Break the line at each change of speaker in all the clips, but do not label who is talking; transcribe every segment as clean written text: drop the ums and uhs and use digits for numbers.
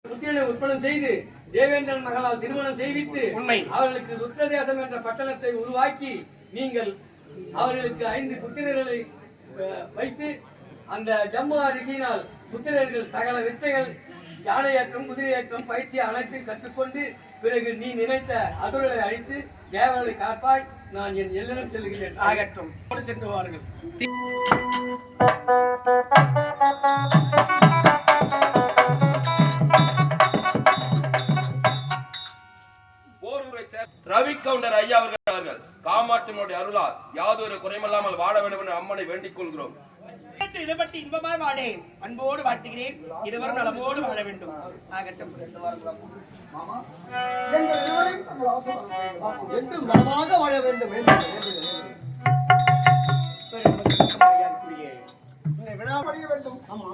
புத்திரனை உற்பத்தி செய்து தேவேந்திரன் மகளால் திருமணம் செய்வித்து அவர்களுக்கு ருத்ரதேசம் என்ற பட்டணத்தை உருவாக்கி நீங்கள் அவர்களுக்கு 5 புத்திரர்களை வைத்து அந்த ஜம்மு ரிஷியினால் புத்திரர்கள் சகல வித்தைகள் யானையேற்றம் குதிரையேற்றம் பயிற்சி அனைத்தும் கற்றுக்கொண்டு பிறகு நீ நினைத்த அசுரர்களை அழித்து தேவர்களை காப்பாய். நான் என் எல்லிடம் செல்கிறேன்.
ஆகட்டும், சென்று வாருங்கள்.
ரவி கவுண்டர் ஐயா அவர்கள் காமாட்சியினுடைய அருளால் யாதொரு குறைமில்லாமல் வாழ வேண்டும் என்று அம்மனை வேண்டிக் கொள்கிறோம்.
இடப்பட்டு இன்பமாய் வாழே அன்போடு வாழ்த்துகிறேன். இருவரும் நலமோடு வாழ வேண்டும். ஆகட்டும்,
நலமாக வாழ வேண்டும்.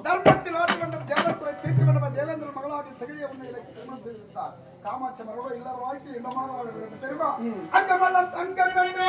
தர்மத்தில் ஆட்சி வேண்டும், தேவக்குறை தீர்க்க வேண்டும். தேவேந்திர மகளாக சகிலிய உண்மைகளுக்கு திருமணம் செய்திருந்தார். காமாட்சி மகளோடு எல்லாரும் வாழ்க்கை இன்பமாக வாழ வேண்டும். தெரியுமா? அங்கமெல்லாம் தங்கம் என்று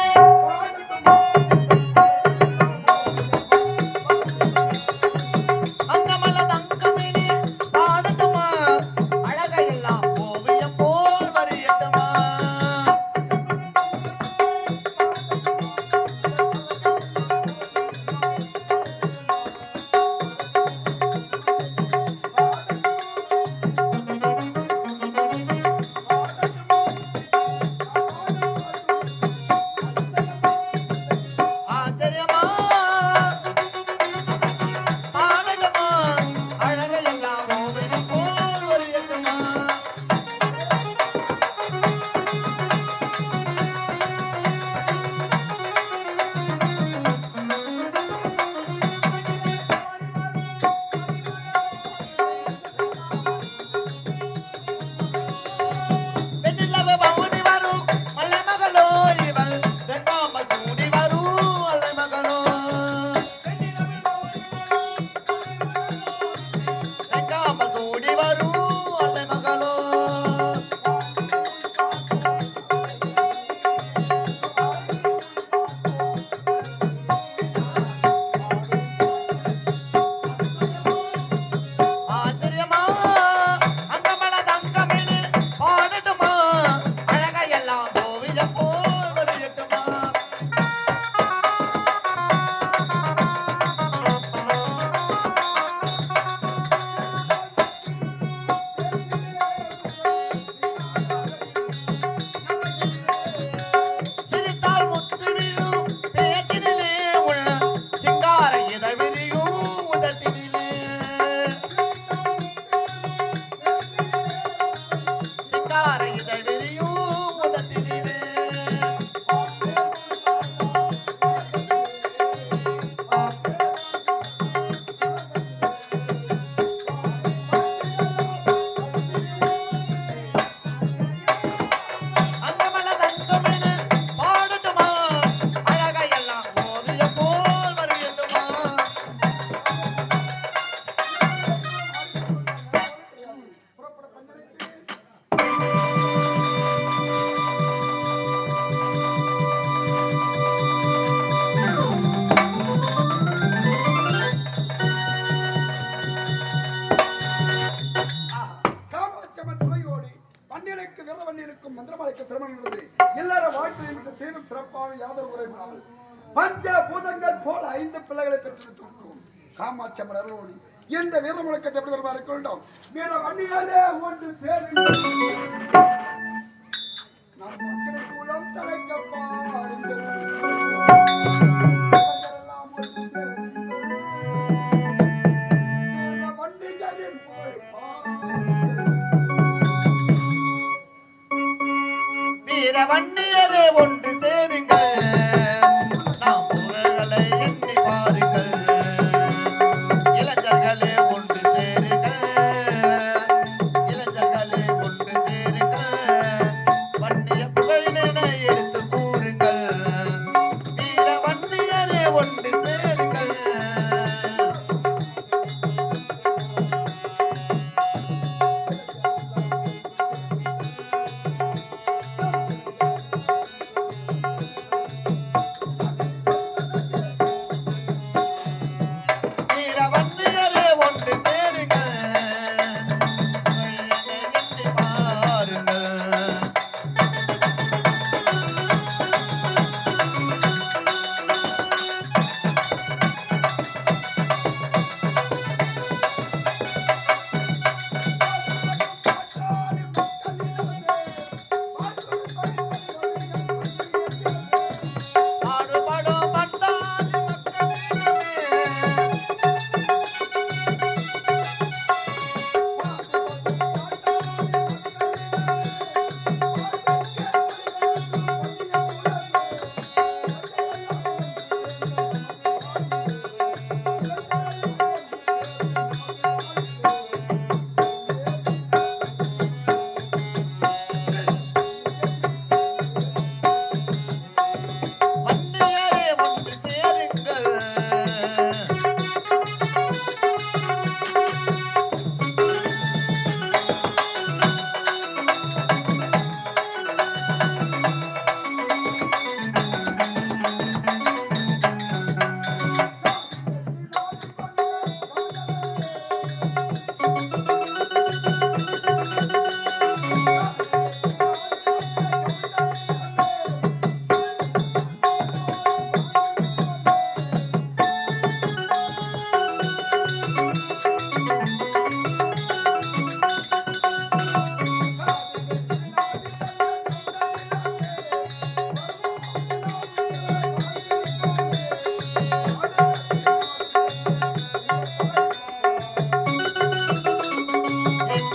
பஞ்சபூதங்கள் போல 5 பிள்ளைகளை பெற்றெடுத்திருக்கிறோம். காமாட்சி அம்மன் அருளோடு எந்த வீர முழக்கத்தை எப்படி தருமா இருக்க வேண்டும். வீர வண்டியாரே ஒன்று சேருங்கள், நம் மக்களை மூலம் தலைக்க பாருங்கள்.
வீர வண்டியரே ஒன்று சேருங்கள்,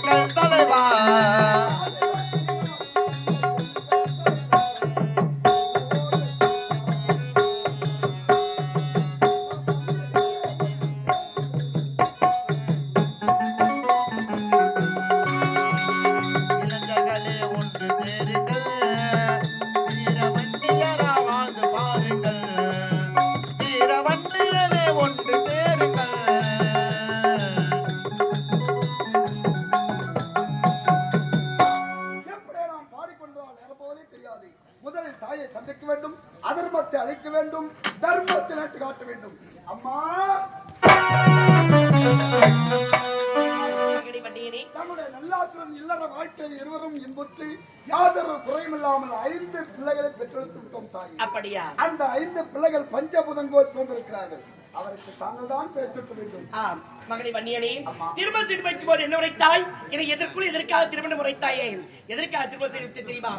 எங்கள் தலைவா இளைஞர்களே ஒன்று சேருங்கள் வீரவன்னியரா வாழ்ந்து பாருங்கள் வீரவன்னியரே ஒன்று சேருங்கள்
எப்படி நாம் பாடிக்கொண்டால் நிரப்புவதே தெரியாது. முதலில் தாயை சந்திக்க வேண்டும், அதர்மத்தை அழிக்க வேண்டும், தர்மத்தை நட்டு காட்ட வேண்டும். அம்மா
மகனே வண்டியனே,
நம்முடைய நல்லாசிரியன் இல்லற வாழ்க்கையில் இருவரும் இன்புற்று யாதொரு குறையுமில்லாமல் 5 பிள்ளைகளை பெற்றெடுத்து விட்டோம் தாய்.
அப்படியா?
அந்த 5 பிள்ளைகள் பஞ்சபூதங்கோல் பிறந்திருக்கிறார்கள். அவருக்கு தாங்கள் தான் பேசிக்க வேண்டும்.
ஆம் மகனே வன்னியனே, திருமணம் செய்து வைக்கும் போது என்ன உரைத்தாய்? என்னை எதற்காக திருமணம் உரைத்தாயே? எதற்காக திருமணம் செய்து வைத்தேன் தெரியுமா?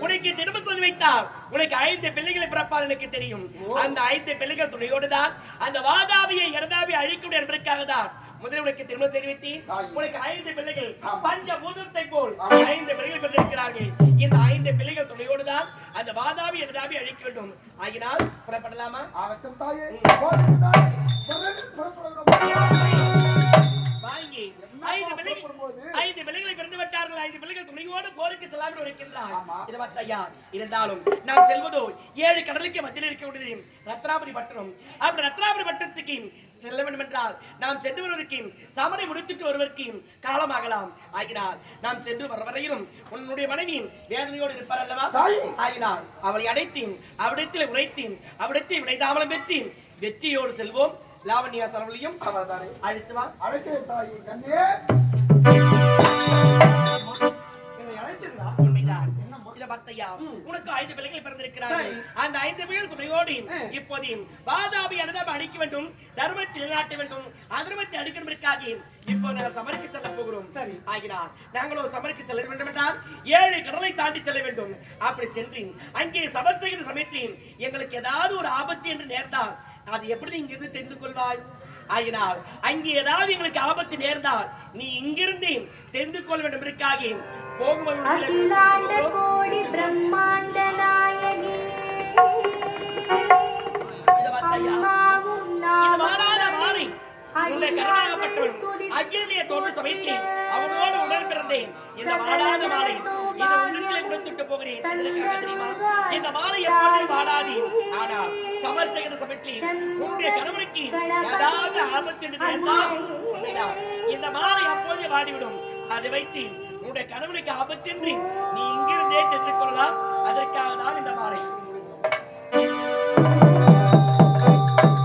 உனக்கு திருமணம் செய்து வைத்தார் உனக்கு 5 பிள்ளைகளை பிறப்பார் எனக்கு தெரியும். அந்த 5 பிள்ளைகள் துணையோடு தான் அந்த வாதாபியை இரதாபியை அழிக்கும் என்பதற்காக தான் முதலில் உனக்கு திருமணம் செய்து வைத்தேன். உனக்கு 5 பிள்ளைகள் பஞ்சபூதத்தை போல் 5 பிள்ளைகள் பிறந்திருக்கிறார்கள். இந்த 5 பிள்ளைகள் துணையோடு தான் அந்த வாதாபி இரதாபி அழிக்க வேண்டும். ஆகினால் புறப்படலாமா?
ஆகட்டும் தாயே, போகட்டும் தாயே. புறப்படுகிறோம்.
வாங்கி 5 பிள்ளைகளை பிறந்து விட்டார்கள். 5 பிள்ளைகள் துணையோடு போருக்கு செல்லாமல் இருக்கின்றார். இதை பார்த்தையா, இருந்தாலும் நாம் செல்வதோ 7 கடலுக்கு மத்தியில் இருக்கக்கூடியது ரத்னாபுரி பட்டணம். அப்படி ரத்னாபுரி பட்டணத்துக்கு செல்ல வேண்டும் என்றால் நாம் சென்று வருவதற்கு சமரை முடித்துட்டு வருவதற்கு காலமாகலாம். ஆகினால் நாம் சென்று வர வரையிலும் உன்னுடைய மனைவியின் வேதனையோடு இருப்பார் அல்லவா? ஆகினால் அவளை அடைத்தேன், அவ்விடத்தில் உரைத்தேன், அவ்விடத்தை விடைதாமலம் பெற்றேன். வெற்றியோடு செல்வோம். லாவண்யா சரவழியும்
அவர்தானே
அழைத்து வா.
அழைக்கிறேன் தாயே. கண்ணே
உண்மைதான். இதை பார்த்தையா, உனக்கு 5 பிள்ளைகள் பிறந்திருக்கிறார்கள். அந்த 5 பிள்ளைகள் துணையோடு இப்போது வாதாபி அனுதாபி அழிக்க வேண்டும், தர்மத்தை நிலைநாட்ட வேண்டும், அதர்மத்தை அடிக்கிறதற்காக இப்போ நாங்கள் சமருக்கு செல்ல போகிறோம். சரி, ஆகினார் நாங்களும் சமருக்கு செல்ல வேண்டும் என்றால் 7 கடலை தாண்டி செல்ல வேண்டும். அப்படி சென்று அங்கே சமர் செய்கிற சமயத்தில் எங்களுக்கு ஏதாவது ஒரு ஆபத்து என்று நேர்ந்தால் அது எப்படி இங்கிருந்து தெரிந்து கொள்வாய்? ஆகினால் அங்கே ஏதாவது எங்களுக்கு ஆபத்து நேர்ந்தால் நீ இங்கிருந்து தெரிந்து கொள்ள வேண்டும் என்பதற்காக போகும்போது அகிலே தோன்ற சமயத்தில் அவனோடு உடன் பிறந்தேன். இந்த வாடாத மாலை இந்த உள்ளத்திலே கொடுத்துட்டு போகிறேன். எதற்காக தெரியுமா? இந்த மாலை எப்போதும் வாடாது. ஆனால் சமர் செய்கிற சமயத்தில் உன்னுடைய கணவனுக்கு ஏதாவது ஆபத்து என்று நேர்ந்தால் இந்த மாலை அப்போதே வாடிவிடும். அதை வைத்து உன்னுடைய கணவனுக்கு ஆபத்து என்று நீ இங்கிருந்தே தெரிந்து கொள்ளலாம். அதற்காக தான் இந்த மாலை.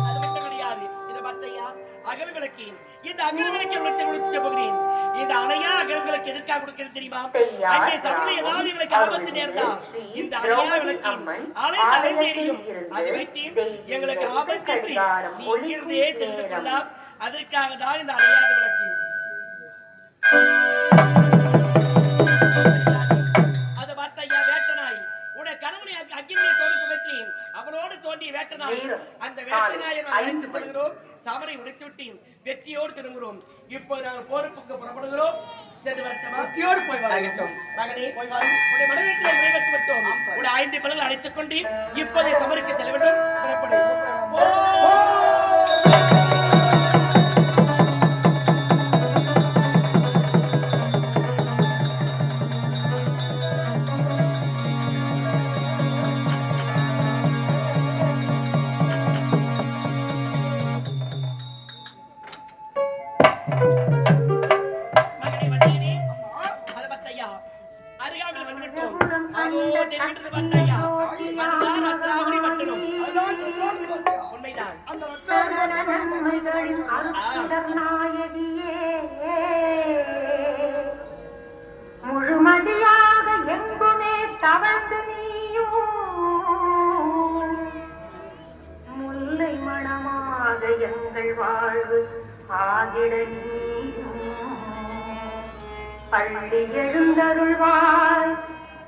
அது மட்டும் கிடையாது. இதை பார்த்தையா, அகல் விளக்கு, இந்த அகல் விளக்கை கொடுத்துட்டு போகிறேன். இந்த அணையா அகல் விளக்கு எதற்காக கொடுக்கிறது தெரியுமா? அங்கே சபையில் ஏதாவது எங்களுக்கு ஆபத்து நேர்ந்தால் இந்த அணையா விளக்கு அலை தலைந்தேறியும். அதை வைத்து எங்களுக்கு ஆபத்து என்று நீ இங்கிருந்தே தெரிந்து கொள்ளலாம். அதற்காக தான் இந்த அணையாத விளக்கு. அதை பார்த்தையா, வேட்டனாய் உடைய கணவனை அக்கினியை தோன்ற சமயத்தில் அவனோடு தோன்றிய வேட்டனாய், அந்த வேட்டனாயை அழைத்து செல்கிறோம். சமரை உடைத்துவிட்டு வெற்றியோடு திரும்புகிறோம். இப்போது நாங்கள் போருக்கு புறப்படுகிறோம். சென்று வெற்றியோடு போய் வரட்டும். மகனே போய் வா. உடைய மனைவியை நிறைவேற்றி விட்டோம். உடைய 5 பிள்ளைகள் அழைத்துக் கொண்டு இப்போதே சமருக்கு செல்ல வேண்டும். புறப்படும்.
முழுமதியாக எங்குமே தவழ்ந்து நீயும் முல்லை மணமாக எங்கள் வாழ்வு ஆகிட நீயும் பள்ளி எழுந்தருள்வாய்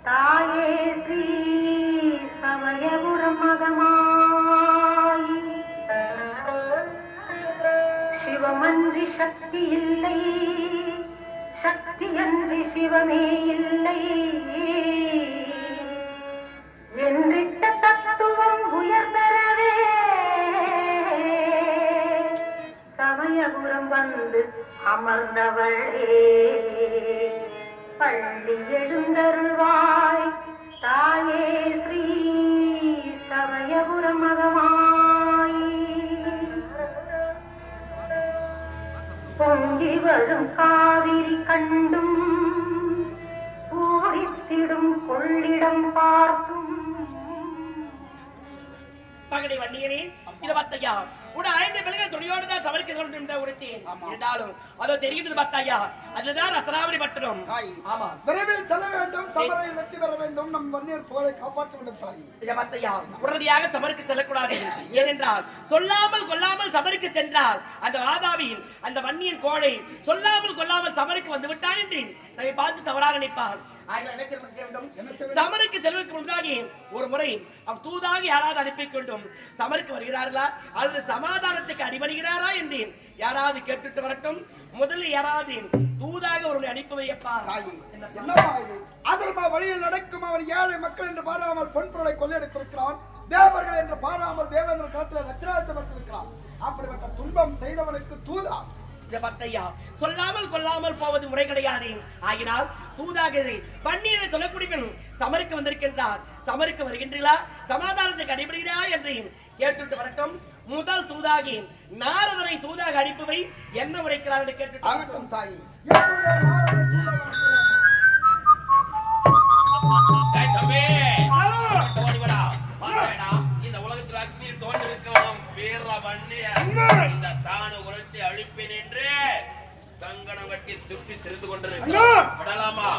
தாயே ஸ்ரீ சமயபுரம் மகமாய். சிவமன்றி சக்தி இல்லை, சக்தி சக்தியன்றி சிவமே இல்லை என்றிட்ட தத்துவம் உயர்ந்தரவே சமயபுரம் வந்து அமர்ந்தவளே பள்ளி எழுந்தருள்வாய் தாயே ஸ்ரீ சமயபுரம் மகமாய் பொங்கி வரும் காவிரி கண்டும் பூரித்திடும் கொள்ளிடம் பார்த்தும்
மகனை வன்னியனே இது பத்தையா உட 5 பிள்ளைகள் துணியோடு தான் சமரிக்க சொல்லிட்டு உருட்டேன் இருந்தாலும் அதோ தெரியுது பத்தையா அதுதான் ரத்னாவரி பட்டணம். ஆமா
விரைவில் செல்ல வேண்டும், சமரையில் வெற்றி பெற வேண்டும், நம் வன்னியர் புகழை காப்பாற்ற வேண்டும் தாய்.
இது பத்தையா உடனடியாக சமருக்கு செல்லக்கூடாது. ஏனென்றால் சொல்லாமல் கொல்லாமல் சமருக்கு சென்றால் அந்த வாதாபியின் அந்த வன்னியன் கோழை சொல்லாமல் கொல்லாமல் சமருக்கு வந்து விட்டான் என்று நம்மை பார்த்து தவறாக நினைப்பார். சமருக்கு செல்வதற்கு முன்பாக ஒரு முறை அவர் தூதாக யாராவது அனுப்பி கொண்டும் சமருக்கு வருகிறார்களா அல்லது சமாதானத்துக்கு அடிபடுகிறாரா என்று யாராவது கேட்டுட்டு வரட்டும். முதலில் யாராவது தூதாக ஒரு அனுப்பி வைப்பா.
அதர்ம வழியில் நடக்கும் அவன் ஏழை மக்கள் என்று பாராமல் பொன்பொருளை கொள்ளையடித்திருக்கிறான். தேவர்கள் என்று பாராமல் தேவேந்திர காலத்தில் வச்சிராயத்தை வைத்திருக்கிறான். அப்படிப்பட்ட துன்பம் செய்தவனுக்கு தூதா
பத்தையா சொல்லாமல் கொல்லாமல் போவது முறை கிடையாது. ஆகினால் தூதாக வன்னியரை சொல்லக்கூடிய சமருக்கு வந்திருக்கின்றார். சமருக்கு வருகின்றீர்களா, சமாதானத்துக்கு அடிபடுகிறா என்று கேட்டுட்டு வரட்டும். முதல் தூதாகி நாரதனை தூதாக அனுப்புவை என்ன உரைக்கிறார் என்று கேட்டு
தாயி
இந்த உலகத்தில் அக்னி தோன்றிருக்கலாம் வீர வன்னிய இந்த தானு குலத்தை அழிப்பேன் என்று கங்கணம் கட்டி சுற்றி தெரிந்து கொண்டிருக்கலாமா?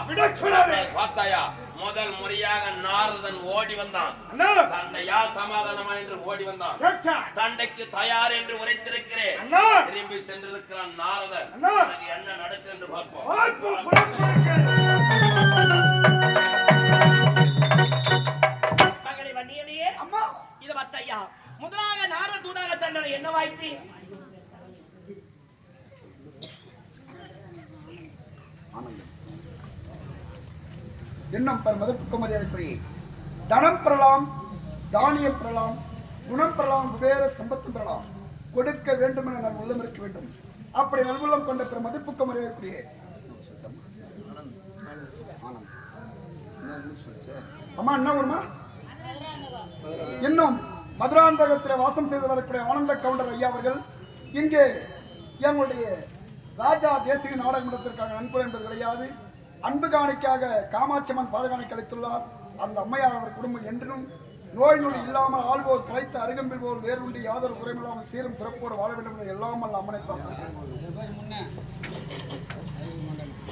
பார்த்தாயா, முதல் முறையாக நாரதன் ஓடி வந்தான். சண்டையா சமாதானமா என்று ஓடி வந்தான். சண்டைக்கு தயார் என்று உரைத்திருக்கிறேன். திரும்பி சென்றிருக்கிறான் நாரதன். என்ன நடக்கும் என்று பார்ப்போம்.
இது பத்தையா முதலாக நாரத தூதாக சண்டனை என்னவாயிற்று?
எண்ணம் பெற மதிப்புக்கு மரியாதைக்குரிய தனம் பெறலாம், தானியம் பெறலாம், குணம் பெறலாம், குபேர சம்பத்தும் பெறலாம். கொடுக்க வேண்டும் என நல் உள்ளம் இருக்க வேண்டும். அப்படி நல்வுள்ளம் கொண்ட பிற மதிப்புக்கு மரியாதைக்குரிய அம்மா என்ன வருமா இன்னும் மதுராந்தகத்தில் வாசம் செய்து வரக்கூடிய ஆனந்த கவுண்டர் ஐயா அவர்கள் இங்கே எங்களுடைய ராஜா தேசிய நாடகத்திற்காக நன்கொடை என்பது கிடையாது, அன்பு காணிக்காக காமாட்சியம்மன் பாதகாணிக்கு அளித்துள்ளார். அந்த அம்மையார் அவர் குடும்பம் என்றும் நோய் நொடி இல்லாமல் ஆள்வோர் கிடைத்த அருகம்பில் போல் வேறுண்டு யாதொரு குறைமில்லாமல் சீரும் சிறப்போடு வாழ வேண்டும் என்று எல்லாம் அல்ல அம்மனை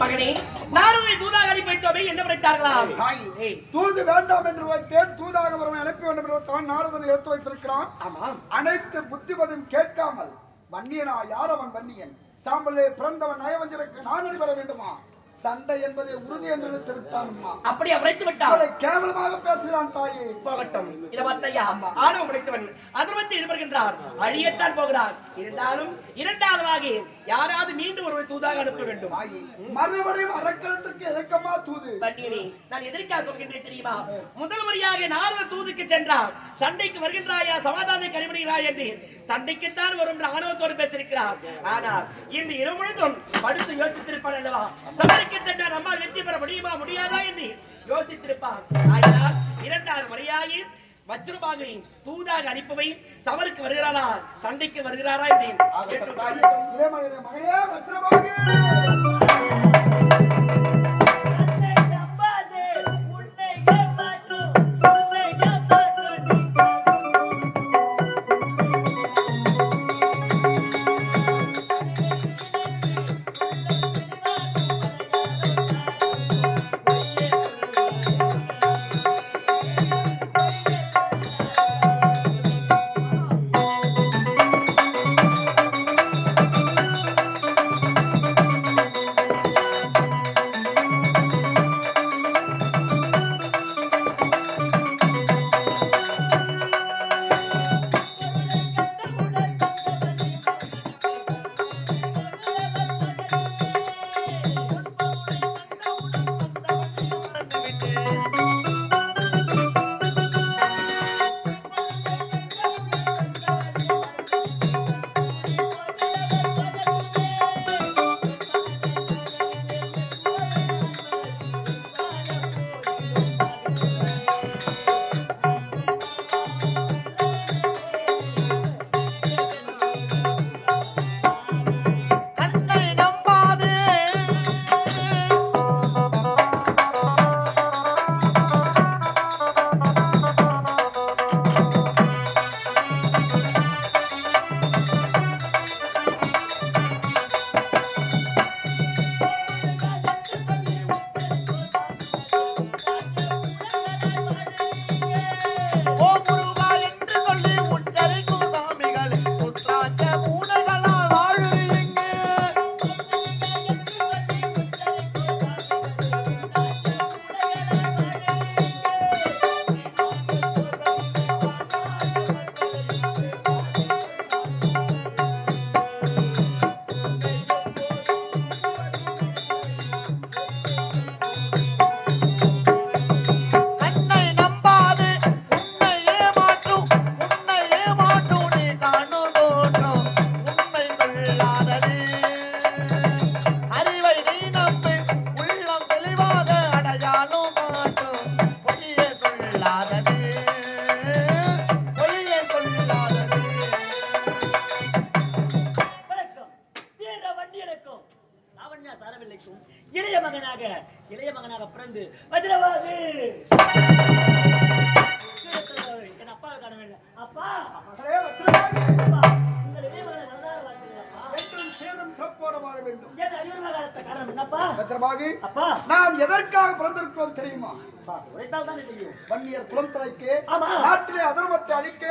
மகனே நாரதை தூதாக அனுப்பி வைத்தோமே என்ன உரைத்தார்களா?
தூது வேண்டாம் என்று வைத்தேன், தூதாக வரவனை அனுப்பி வேண்டும் என்று தான் நாரதனை எடுத்து வைத்திருக்கிறான். அனைத்து புத்திமதியும் கேட்காமல் வன்னியனா யார் அவன் வன்னியன்? சாம்பலே பிறந்தவன் நயவஞ்சனுக்கு நான் அடிபட வேண்டுமா? சண்டை என்பதை உறுதி என்று நினைத்திருத்தான்.
அப்படி உரைத்து விட்டார்.
கேவலமாக பேசுகிறான் தாயே.
போகட்டும், இதை பார்த்தையா ஆணவம் உடைத்தவன் அதர்மத்தை ஈடுபடுகின்றார், அழியத்தான் போகிறார். இருந்தாலும் இரண்டாவதாக யாராவது மீண்டும் ஒருவரை தூதாக அனுப்ப வேண்டும்.
மறுபடியும் அரக்கலத்திற்கு எதற்கமா தூது?
வன்னியனே நான் எதற்காக சொல்கின்றேன் தெரியுமா? முதல் முறையாக நாரத தூதுக்கு சென்றார். சண்டைக்கு வருகின்றாயா, சமாதானத்தை கடைபிடிக்கிறாய் என்று சண்டைக்குத்தான் வரும் என்று ஆணவத்தோடு பேசியிருக்கிறார். ஆனால் இந்த இரவு முழுதும் படுத்து யோசித்திருப்பார் அல்லவா? சண்டைக்கு சென்றார் நம்மால் வெற்றி பெற முடியுமா முடியாதா என்று யோசித்திருப்பார். ஆனால் இரண்டாவது முறையாகி வஜ்ரபாகை தூதாக அனுப்பவை சமருக்கு வருகிறாரா சண்டைக்கு வருகிறாரா என்று மகனாக இளைய மகனாக பிறந்து வஜ்ரவாதி என் அப்பா காண வேண்டும். அப்பா
மகளே வச்சிரவாணி,
அப்பா, உங்கள் இளைய மகனை நன்றாக வாழ்த்துகிறப்பா.
என்றும் சேரும் சிறப்போடு வாழ வேண்டும்.
ஏன் அறிவுரை காலத்த காரணம் என்னப்பா?
வச்சிரவாகி,
அப்பா
நாம் எதற்காக பிறந்திருக்கிறோம் தெரியுமா?
உரைத்தால் தானே தெரியும்.
வன்னியர் குலம் தலைக்க,
ஆமா.
நாட்டிலே அதர்மத்தை அழிக்க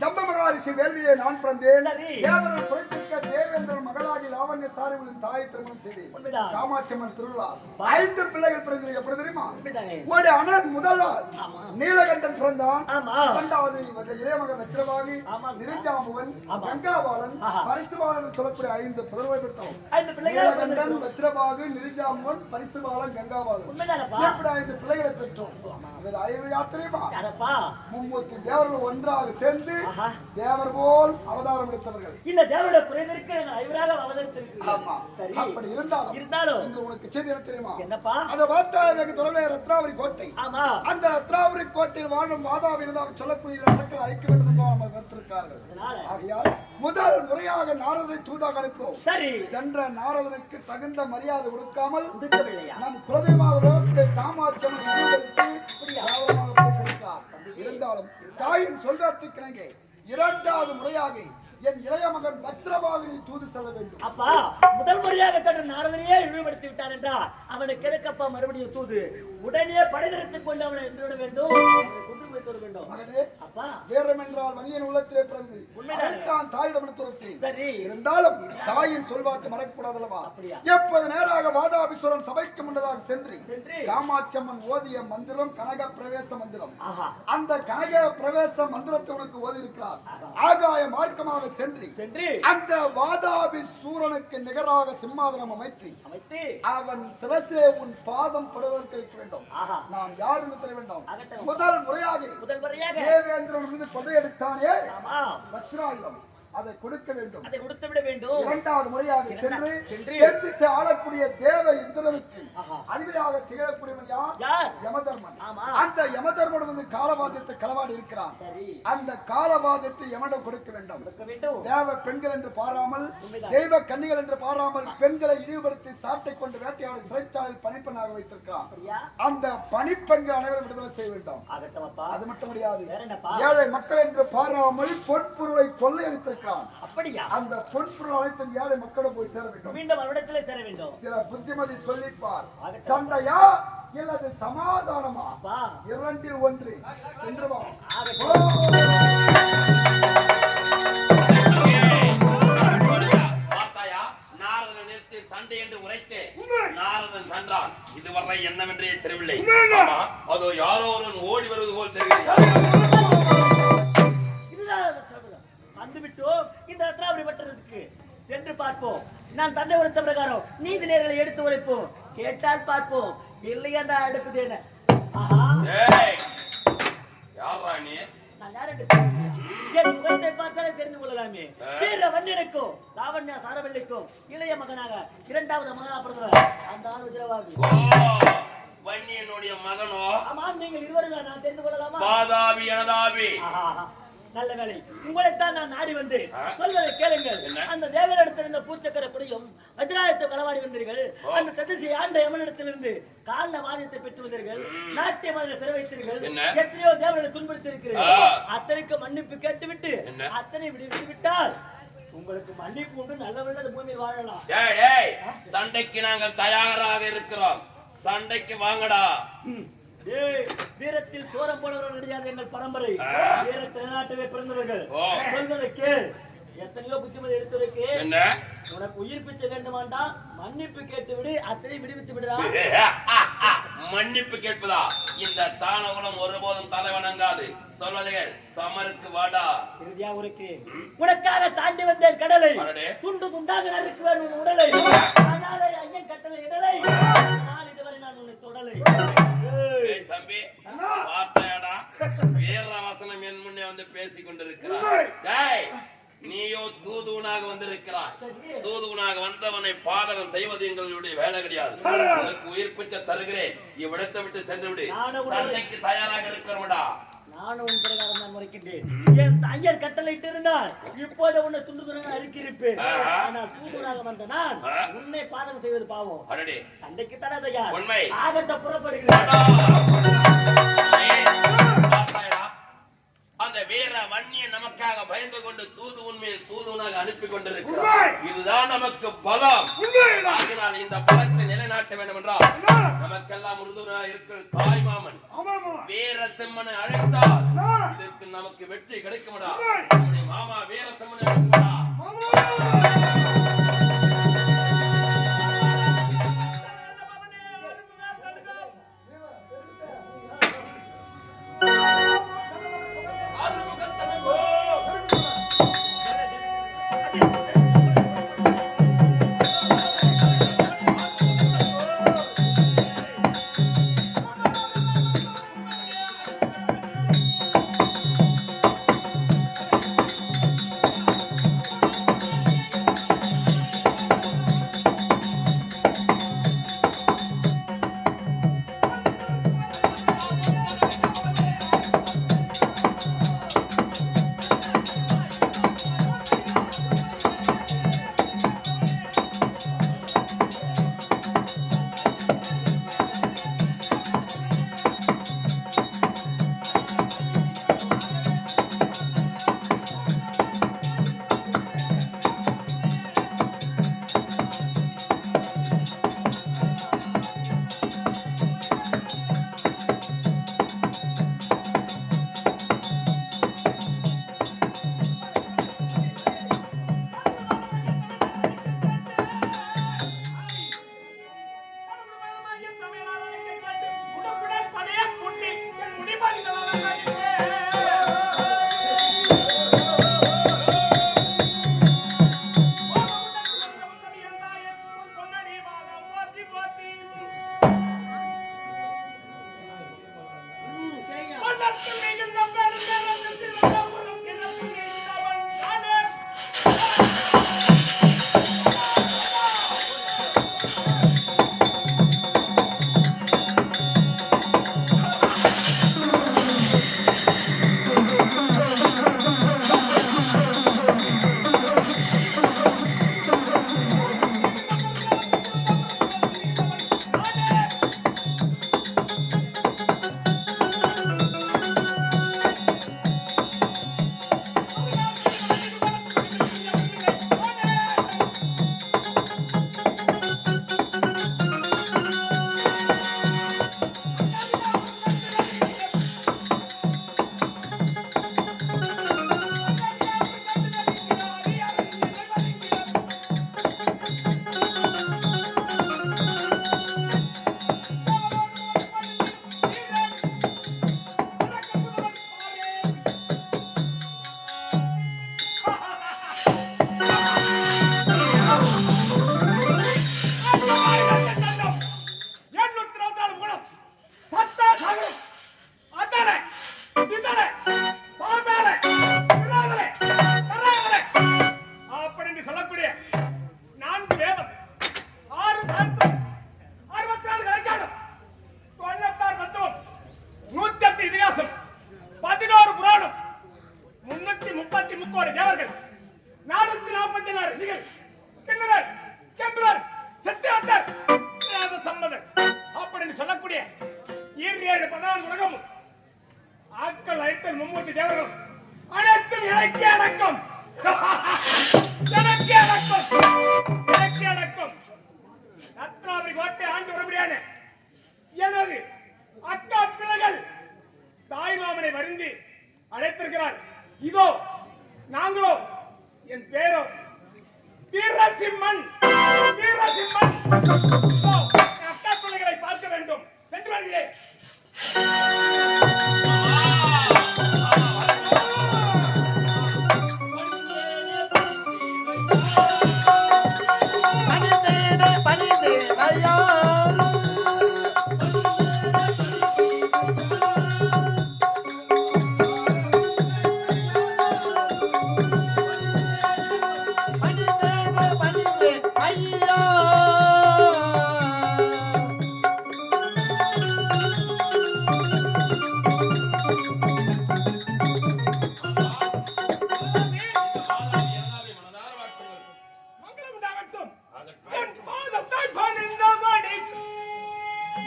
ஜம்ப மகாரிஷி வேள்வியை நான் பிறந்தேன்.
சரி.
தேவர்கள் குறைத்திருக்க தேவேந்திரன் மகளாகி லாவண்ய சாரிகளின் தாயை திருமணம் செய்தேன்.
உண்மைதான்.
காமாட்சியம்மன் திருவிழா 5 பிள்ளைகள் பிறந்தது. எப்படி தெரியுமா?
உண்மைதானே?
ஒரு அண்ணன் முதல்வர் நீலகண்டன் பிறந்தான்.
ஆமா.
இரண்டாவது இளைய மகன் வச்சிரவாகி,
ஆமா.
நிருஞ்சாமுவன்,
ஆமா.
கங்காபாலன்,
ஆஹா.
பரிசுபாலன் சொல்லக்கூடிய 5 புதல்வர் பெற்றோம்.
5 பிள்ளைகள்
நீலகண்டன், வச்சிரவாகு, நிருஞ்சாமுவன், பரிசுபாலன், கங்காபாலன்.
உண்மைதானப்பா?
இப்படி 5 பிள்ளைகளை பெற்றோம். அதில் 5 யாத்திரையுமா
யாரப்பா?
மும்மூர்த்தி தேவர்கள் ஒன்றாக சேர்ந்து
ஆஹா.
தேவர் போல் அவதாரம் எடுத்தவர்கள்.
இந்த தேவனுடைய புரிதற்கு ஐவராக அவதரித்திருக்கிறீர்கள்.
ஆமா.
சரி.
அப்படி இருந்தாலும்
இருந்தாலும்
உனக்கு செய்தி என்ன தெரியுமா?
என்னப்பா?
அதை பார்த்தா வெகு தொலைவிலே ரத்னாவரி கோட்டை.
ஆமா.
அந்த ரத்னாவரி கோட்டையில் வாழும் மாதாவி சொல்லக்கூடிய மக்கள் அழைக்க வேண்டும் என்று அவர்கள் கருத்திருக்கிறார்கள்.
அதனால
ஆகையால் முதல் முறையாக நாரதனை தூதாக அனுப்போம்.
சரி.
சென்ற நாரதனுக்கு தகுந்த மரியாதை கொடுக்காமல்
கொடுக்கவில்லையா?
நம் குலதெய்வமாக காமாட்சியம்மனை ஈடுபடுத்தி கேவலமாக பேசியிருக்கிறார். இருந்தாலும் தாயின் சொல்வதற்கு கிணங்க 2வது முறையாக என் இளைய மகன் வஜ்ரவாகினி தூது செல்ல வேண்டும்.
அப்பா முதல் முறையாக தன் நாரதனையே இழிவுபடுத்தி விட்டான் என்றால் அவனுக்கு எதற்கப்பா மறுபடியும் தூது? உடனே படைதெடுத்துக் கொண்டு அவனை விட வேண்டும், அவனை கொண்டு போய் தர வேண்டும்.
மகனே,
அப்பா
வேறமென்றால் வன்னியன் உள்ளத்திலே பிறந்து
உண்மைதானே?
அதைத்தான் தாயிடம் எடுத்துரைத்தேன்.
சரி.
இருந்தாலும் தாயின் சொல்வாக்கு மறக்கக்கூடாது அல்லவா?
அப்படியா?
எப்போது நேராக வாதாபிஸ்வரன் சபைக்கு முன்னதாக சென்று
சென்று
காமாட்சியம்மன் ஓதிய மந்திரம் கனக பிரவேச மந்திரம்.
ஆஹா.
அந்த கனக பிரவேச மந்திரத்தை உனக்கு ஓதி இருக்கிறார். ஆகாய மார்க்கமாக சென்று
சென்று
அந்த வாதாபி சூரனுக்கு நிகராக சிம்மாதனம் அமைத்து
அமைத்து
அவன் சிரசே உன் பாதம் படுவதற்கு வைக்க வேண்டும்.
ஆஹா.
நாம் யார் என்று தெரிய வேண்டாம்.
ஆகட்டும்.
முதல் முறையாக
முதல் முறையாக
தேவேந்திரன் மீது கொடையெடுத்தானே
ஆமா
வஜ்ராயுதம், அதை கொடுக்க வேண்டும்.
அதை கொடுத்து விட வேண்டும்.
2வது முறையாக சென்று
சென்று
தென் திசை ஆளக்கூடிய தேவ இந்திரனுக்கு
ஆஹா.
அதிபதியாக திகழக்கூடியவன் யார்?
யார்?
யமதர்மன்.
ஆமா.
அந்த யமதர்மன் வந்து காலபாதத்தை களவாடி இருக்கிறான்.
சரி.
அந்த காலபாதத்தை யமனிடம் கொடுக்க வேண்டும்.
கொடுக்க வேண்டும்.
தேவ பெண்கள் என்று பாராமல்,
உண்மைதான்.
தெய்வ கன்னிகள் என்று பாராமல் பெண்களை இழிவுபடுத்தி சாட்டை கொண்டு வேட்டையாடி சிறைச்சாலையில் பணிப்பெண்ணாக வைத்திருக்கிறான்.
அப்படியா?
அந்த பணிப்பெண்கள் அனைவரும் விடுதலை செய்ய வேண்டும்.
ஆகட்டும் அப்பா.
அது மட்டும் முடியாது,
வேற என்னப்பா?
ஏழை மக்கள் என்று பாராமல் பொன்பொருளை கொள்ளையடித்திருக்கிறான்.
அப்படியா?
அந்த பொன்பொருள் அனைத்தும் ஏழை மக்களும் போய் சேர வேண்டும்.
மீண்டும் அவரிடத்திலே சேர வேண்டும்.
சில புத்திமதி சொல்லிப்பார். சண்டையா இல்லது சமாதானமா?
அப்பா
2ல் 1 சென்று வா.
பார்த்தாயா? நாரதனை நிறுத்தி சண்டை என்று உரைத்து நாரதன் சென்றான். இதுவரை என்னவென்றே தெரியவில்லை. ஆமா, அதோ யாரோ ஒருவன் ஓடி வருவது போல் தெரிகிறது.
இதுதான் சபதம். வந்துவிட்டோம் இந்த ரத்னாபுரி பட்டணத்துக்கு சென்று பார்ப்போம். நான் தந்தை உரைத்த பிரகாரம் நீதி நேர்களை எடுத்து உரைப்போம். கேட்டால் பார்ப்போம், இல்லை என்றால் அடுத்தது என்ன? ஆஹா.
ஏய், யாரா நீ?
நான் யார் என்று தெரியவில்லையா? என் முகத்தை பார்த்தாலே தெரிந்து கொள்ளலாமே. வீர வன்னியனுக்கும் லாவண்யா சாரவல்லிக்கும் இளைய மகனாக 2வது மகனா பிறந்தவர் அந்த ஆள் வஜ்ரவாதி.
ஓ, வன்னியனுடைய மகனோ?
ஆமாம், நீங்கள் இருவரும் நான் தெரிந்து கொள்ளலாமா?
பாதாபி எனதாபி.
ஆஹா. நல்ல வேலை, உங்களைத்தான் நான் நாடி வந்து சொல்வதை கேளுங்கள். அந்த தேவனிடத்திலிருந்த பூச்சக்கர குடியும் வஜ்ராயத்தை களவாடி வந்தீர்கள். அந்த ததிசை ஆண்ட யமனிடத்திலிருந்து கால வாரியத்தை பெற்று வந்தீர்கள். நாட்டிய மாதிரி சிறை வைத்தீர்கள். எத்தனையோ தேவர்களை துன்படுத்தி இருக்கிறீர்கள். அத்தனைக்கு மன்னிப்பு கேட்டுவிட்டு அத்தனை விடுவித்து விட்டால் உங்களுக்கு மன்னிப்பு உண்டு. நல்ல பூமியில் வாழலாம்.
ஏய், ஏய், சண்டைக்கு நாங்கள் தயாராக இருக்கிறோம். சண்டைக்கு வாங்கடா.
வீரத்தில் சோரம் போனவர்கள் கிடையாது எங்கள் பரம்பரை. வீர திருநாட்டவே பிறந்தவர்கள்.
ஓ.
சொல்வதை கேள். எத்தனையோ புத்திமதி எடுத்துரைக்கு.
என்ன?
உனக்கு உயிர் பிச்சை வேண்டுமாண்டா, மன்னிப்பு கேட்டு விடு, அத்தனை விடுவித்து விடுறா.
மன்னிப்பு கேட்பதா? இந்த தானகுலம் ஒருபோதும் தலை வணங்காது. சொல்வதைகள் சமருக்கு வாடா.
இறுதியா உரைக்கு உனக்காக தாண்டி வந்தேன் கடலை.
அடடே.
துண்டு துண்டாக நறுக்குவேன் உன் உடலை. ஆனாலே ஐயன் கட்டளை இடலை. நான் இதுவரை நான் உன்னை தொடலை.
ஏய் தம்பி, பார்த்தாயாடா? வீரவசனம் என் முன்னே வந்து பேசிக் கொண்டிருக்கிறாய். டேய், நீயோ தூதுவனாக வந்திருக்கிறாய். தூதுவனாக வந்தவனை பாதகம் செய்வது எங்களுடைய வேலை கிடையாது. உனக்கு உயிர் பிச்சை தருகிறேன். இவ்விடத்தை விட்டு சென்று விடு. சண்டைக்கு தயாராக இருக்கிறோம்டா.
நானும் உன் பிரகாரம் தான் முறைக்கின்றேன். என் ஐயர் கட்டளையிட்டு இருந்தால் இப்போது உன்னை துண்டு துண்டாக அறுக்கியிருப்பேன். ஆனால் தூதுவனாக வந்த நான் உன்னை பாதகம் செய்வது பாவம்.
அடடே,
சண்டைக்கு தர தயார்.
உண்மை.
ஆகட்ட புறப்படுகிறேன்.
அந்த வீர வன்னியன் நமக்காக பயந்து கொண்டு தூது உண்மையில் தூதுவனாக அனுப்பி கொண்டிருக்கிறார். இதுதான் நமக்கு பலம். ஆகினால் இந்த பலத்தை நிலைநாட்ட வேண்டும் என்றால் நமக்கெல்லாம் உறுதுணையாக இருக்கிற தாய் மாமன் வீர செம்மனை அழைத்தால் இதற்கு நமக்கு வெற்றி கிடைக்குமடா. நம்முடைய மாமா வீர செம்மனை அழைக்குமடா.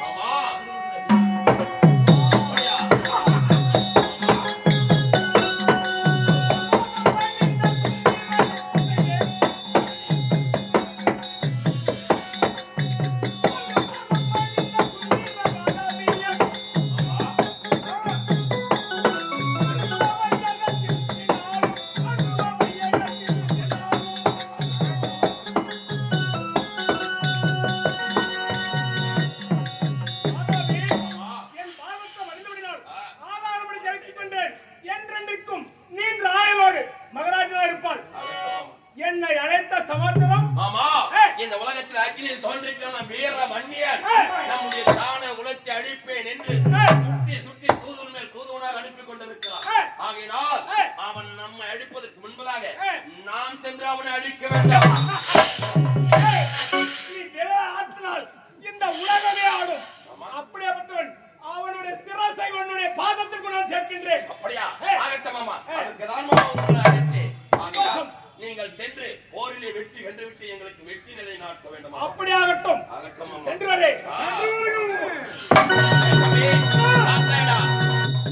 ஆமா அப்படியா?
என் பாவத்தை மன்னித்துவிடினால் ஆதாரப்படி ஜெயித்துக் கொண்டேன். என்றென்றைக்கும் நீண்ட ஆயுளோடு மகாராஜா இருப்பாள். என்னை அழைத்த சமாதானம்
ஆமா இந்த உலகத்தில் அக்கினியில் தோன்றிருக்கிற வீர வன்னியன் நம்முடைய தான குலத்தை அழிப்பேன் என்று சுற்றி சுற்றி தூதுவன் மேல் தூதுவனாக அனுப்பி கொண்டிருக்கிறான். ஆகையினால் அவன் நம்மை அழிப்பதற்கு முன்பதாக நாம் சென்று அவனை அழிக்க வேண்டாம்.
நீ நில ஆற்றினால் இந்த உலகமே ஆடும். அப்படியாப்பட்டவன் அவனுடைய சிரசை உன்னுடைய பாதத்திற்கு நான் சேர்க்கின்றேன்.
அப்படியா? ஆகட்டும் மாமா. அதுக்கு தான் மாமா உங்களை அழைத்தேன். ஆகையால் நீங்கள் சென்று போரிலே வெற்றி கண்டுவிட்டு எங்களுக்கு வெற்றி நிலை நாட்ட வேண்டும்.
அப்படியாகட்டும்.
ஆகட்டும் மாமா.
சென்று வரே.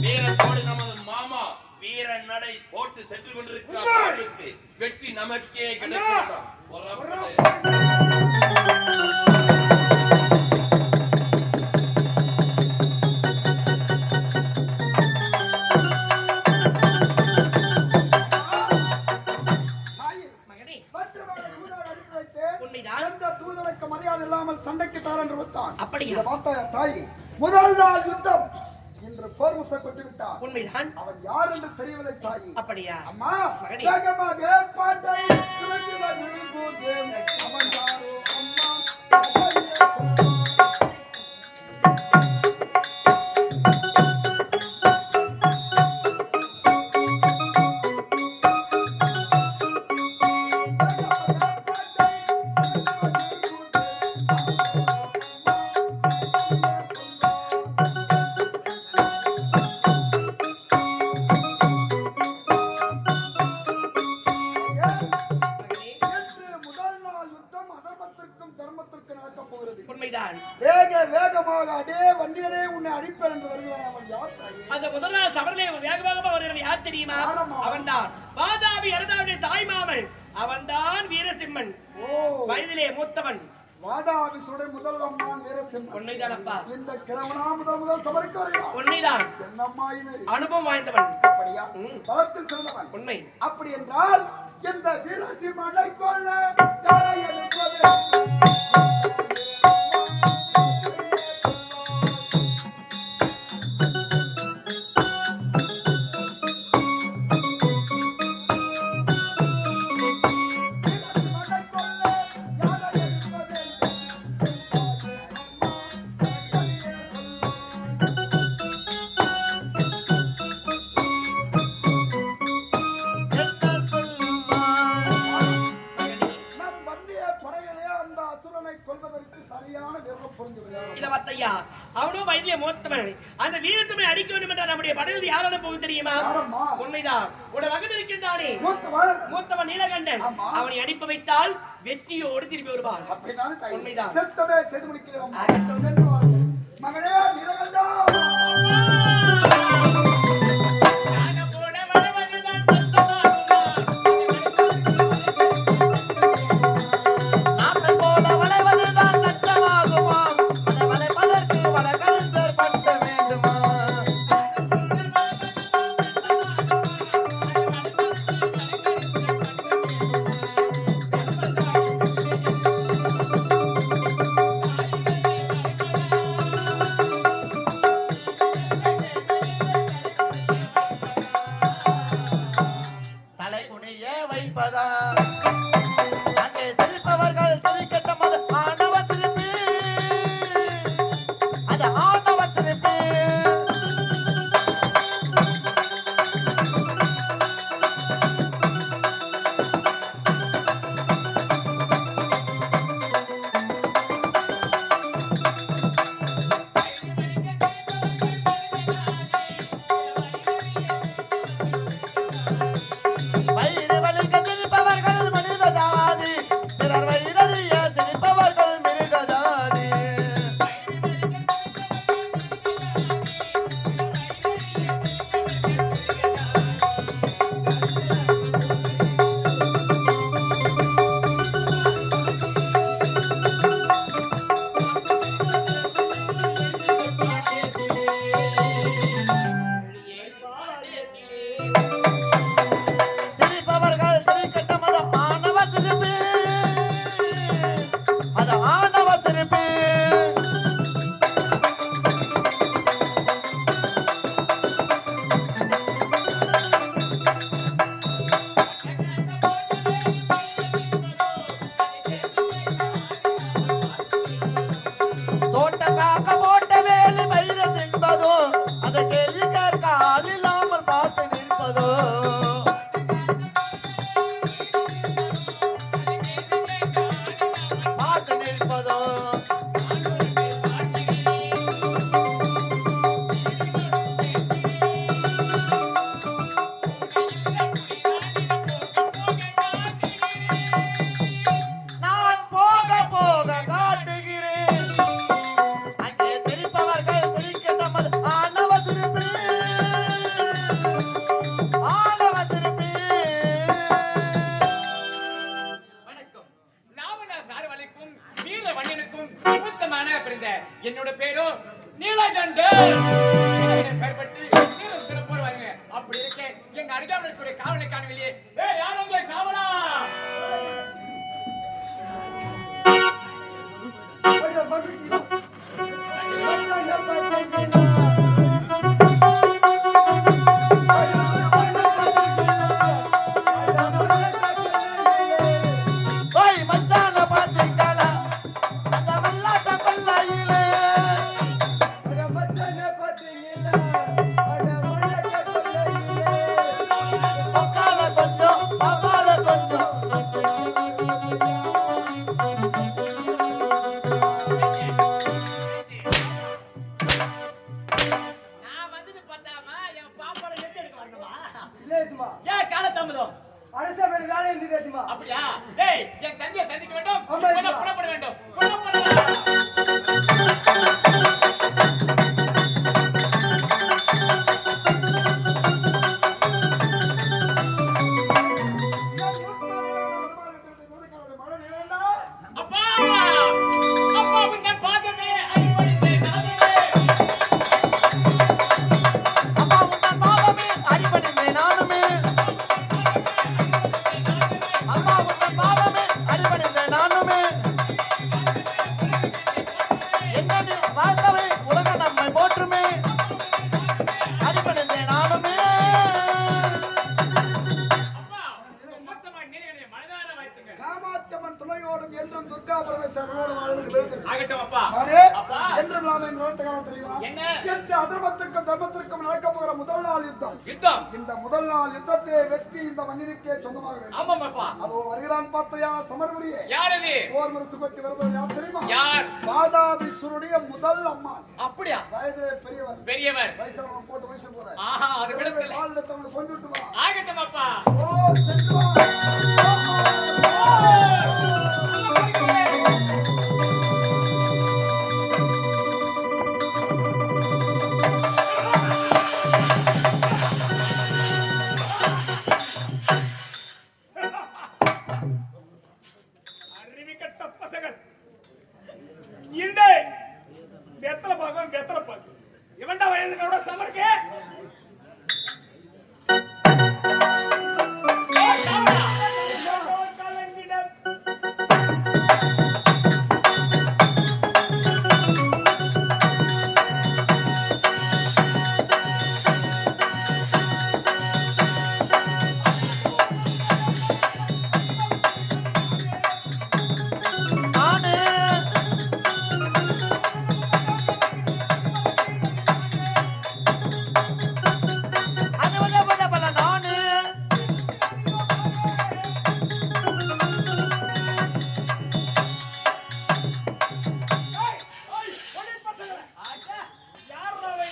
வீரத்தோடு நமது மாமா வீர நடை போட்டு சென்று கொண்டிருக்கிறார். வெற்றி நமக்கே கிடைக்கும்.
தாயே,
மகனே
பத்திரமாக தூதரை அனுப்பி வைத்தேன்.
உண்மைதான்.
எந்த தூதனுக்கு மரியாதை இல்லாமல் சண்டைக்கு தார் என்று வைத்தான்.
அப்படியா?
இதை பார்த்தாயா தாய்? முதல் நாள் யுத்தம் இன்று போர் முசப்பட்டு விட்டார்.
உண்மைதான்.
அவன் யார் என்று தெரியவில்லை தாயி.
அப்படியா?
அம்மா
மகனே.
வேகமாக ஏற்பாட்டை துவங்கி வரும்போது அவன் யாரோ அம்மா அதையே சொன்னான். நேற்று முதல் நாள் யுத்தம் அதர்மத்திற்கும் தர்மத்திற்கும் நடக்கப் போகிறது.
உண்மைதான்.
வேகமாக அடே வண்டியரே உன்னை அடிப்பேன் என்று வருகிறான். அவன் யார் தாயே?
அந்த முதல் நாள் சபரிலே வேகமாக வருகிறவன் யார் தெரியுமா?
யாரம்மா?
அவன்தான் வாதாபி அனுதாபிய தாய் மாமன். அவன்தான் வீரசிம்மன்.
ஓ,
வயதிலே மூத்தவன்.
வாதாபிசுடைய முதல் அம்மான் வீரசிம்மன்.
உண்மைதான் அப்பா.
இந்த கிழவனா முதல் சபரிக்கு வருகிறான்.
உண்மைதான்.
என்னம்மா இது?
அனுபவம் வாய்ந்தவன்.
அப்படியா? பலத்தில் சிறந்தவன்.
உண்மை.
அப்படி என்றால் இந்த வீரசிம்மனை கொல்ல யாரை எழுப்பது? வீரசிம்மனை கொல்ல யாரை எழுப்பது?
என்ன சொல்லுமா
நம் வண்டிய படைகளே அந்த அசுரனை கொல்வதற்கு சரியான வீரம் புரிந்துவிடும்.
இல்ல வார்த்தையா, அவனும் வயதிலே மூத்தவன். அந்த வீரத்தமை அடிக்க வேண்டும் என்ற நம்முடைய படையில் யாரோட போகும் தெரியுமா?
யாரம்மா?
உண்மைதான். உட மகன் இருக்கின்றானே
மூத்தவன்
மூத்தவன் நீலகண்டன்.
ஆமா.
அவனை அனுப்பி வைத்தால் வெற்றியோடு திரும்பி வருவான்.
அப்படிதானே தாய்?
உண்மைதான்.
செத்தமே செய்து முடிக்கிறோம். சென்று வாருங்கள். மகனே நீலகண்டா,
நாட்டை போல வளைவதுதான் சட்டமாகுமா? அதை வளைப்பதற்கு வழக்கறிஞர் பட்ட வேண்டுமா?
நண்டு பெறப்பட்டு சீரும் சிறப்போடு வாங்க. அப்படி இருக்கேன் எங்க அருகாமல் இருக்கக்கூடிய காவலை காணவில்லையே. ஏய் யாரும் காவலா
ஓய் மச்சான பாத்தீங்களா அந்த வெள்ளாட்ட கொல்லையிலே பக்கால கொஞ்சம் பக்கால கொஞ்சம்
நான் வந்தது பார்த்தாமா என் பாப்பால எந்த எடுக்க வரணுமா?
இல்லேஜுமா
ஏன் கால தாமதம்?
அரச பேர் வேலை இருந்துச்சுமா.
அப்படியா? டேய் என் தந்தையை சந்திக்க வேண்டும்.
ஆமா,
இப்ப நான் புறப்பட வேண்டும். புறப்படலாம். அப்பா அப்பா உன்னை பாதமே அடிபணிந்தே நானே.
அப்பா உன் பாதமே அடிபணிந்தே நானுமே அப்பா உன் பாதமே அடிபணிந்தே நானுமே என்னன்னு வாழ்த்தவை உலக நம்மை போற்றுமே அடிபணிந்தே நானுமே
அப்பா மொத்தமா நீங்க மனதார வைத்துங்க.
காமாட்சம்மன் துணையோடும் என்றும் துர்கா பரமேஸ்வரனோடும் வாழ்ந்து
ஆகட்டும் அப்பா.
மாடே,
அப்பா.
என்றும் நாம இந்த உலகத்தை காண தெரியுமா?
என்ன?
என்று அதர்மத்திற்கும் தர்மத்திற்கும் நடக்க போகிற முதல் நாள் யுத்தம்.
யுத்தம்.
இந்த முதல் நாள் யுத்தத்திலே வெற்றி இந்த மண்ணிற்கே சொந்தமாக வேண்டும்.
ஆமாம் அப்பா.
அதோ வருகிறான் பார்த்தையா சமர்புரியே.
யார் இது?
போர் முரசுபட்டு வருவது யார் தெரியுமா?
யார்?
வாதாபிசுருடைய முதல் அம்மா.
அப்படியா?
வயதிலே பெரியவர்.
பெரியவர்.
வயசானவன் போட்டு வயசு போற.
ஆஹா அது விடத்தில்லை.
வாழ் எடுத்தவனை கொண்டுட்டு வா.
ஆகட்டும் அப்பா.
ஓ சென்று வா.
அறிவிக்கட்ட பசங்கள் இந்த வெத்தலை பாகம் இவன்டா வயதுகளோட சமர்க்கே
நானே அது வந்து பல நானே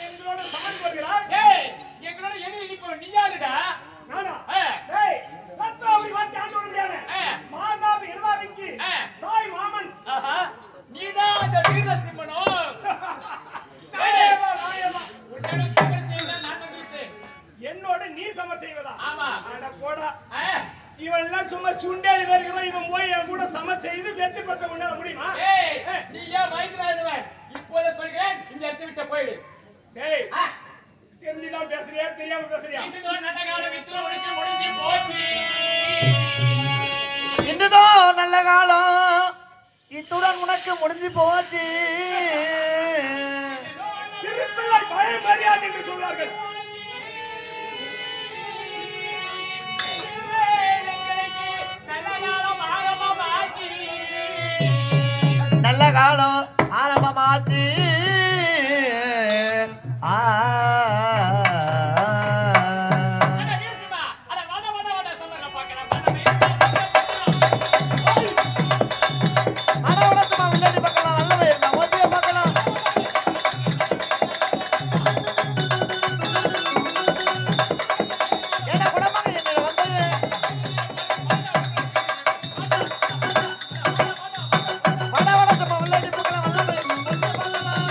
எங்களோட சமர்க்கு வருகிறார்.
ஏய் எங்களோட எதிரி நிப்போ நீ யாருடா?
நானா?
ஏய்.
ஏய், ரத்னாவளி வார்த்தை ஆண்டு வர முடியாது.
ஏய்.
மாதாவி இரதாவிக்கு
ஏய்.
தாய் மாமன்.
ஆஹா நீதான் அந்த வீரசிம்மனோ?
நாயேவா, நாயேவா.
உன்னோட சமர் செய்ய நான் வந்துட்டேன்.
என்னோட நீ சமர் செய்வதா?
ஆமா.
அட போடா.
ஏய்
இவன் எல்லாம் சும்மா சுண்டேலி வருகிறான். இவன் போய் என் கூட சமர் செய்து வெற்றி பெற்ற முன்னேற முடியுமா?
ஏய் நீ ஏன் வயதுறானவன்? இப்போதே சொல்கிறேன் இந்த இடத்தை விட்டு போயிடு.
டேய்,
ஆ,
தெரிஞ்சுதான் பேசுறியா தெரியாம பேசுறியா?
இதுதான் நல்ல காலம் வித்துல முடிஞ்சு போச்சு.
இன்றுதான் நல்ல காலம் இத்துடன் உனக்கு முடிஞ்சு போச்சு
சிறுபிள்ளை பயம் மரியாதை என்று சொல்வார்கள்.
நல்ல காலம் ஆரம்பமாச்சு ஆ
அட வீரசிம்மா, அட வட சமர பார்க்கலாம்.
மனவளத்துமா விளையாடி பார்க்கலாம் நல்லவே இருந்தா ஓட்டிய பார்க்கலாம் ஏன்னா குடமாக என்னோட வந்தது மனவளத்துமா விளையாடி பார்க்கலாம் நல்லவே ஓட்டிய பார்க்கலாம்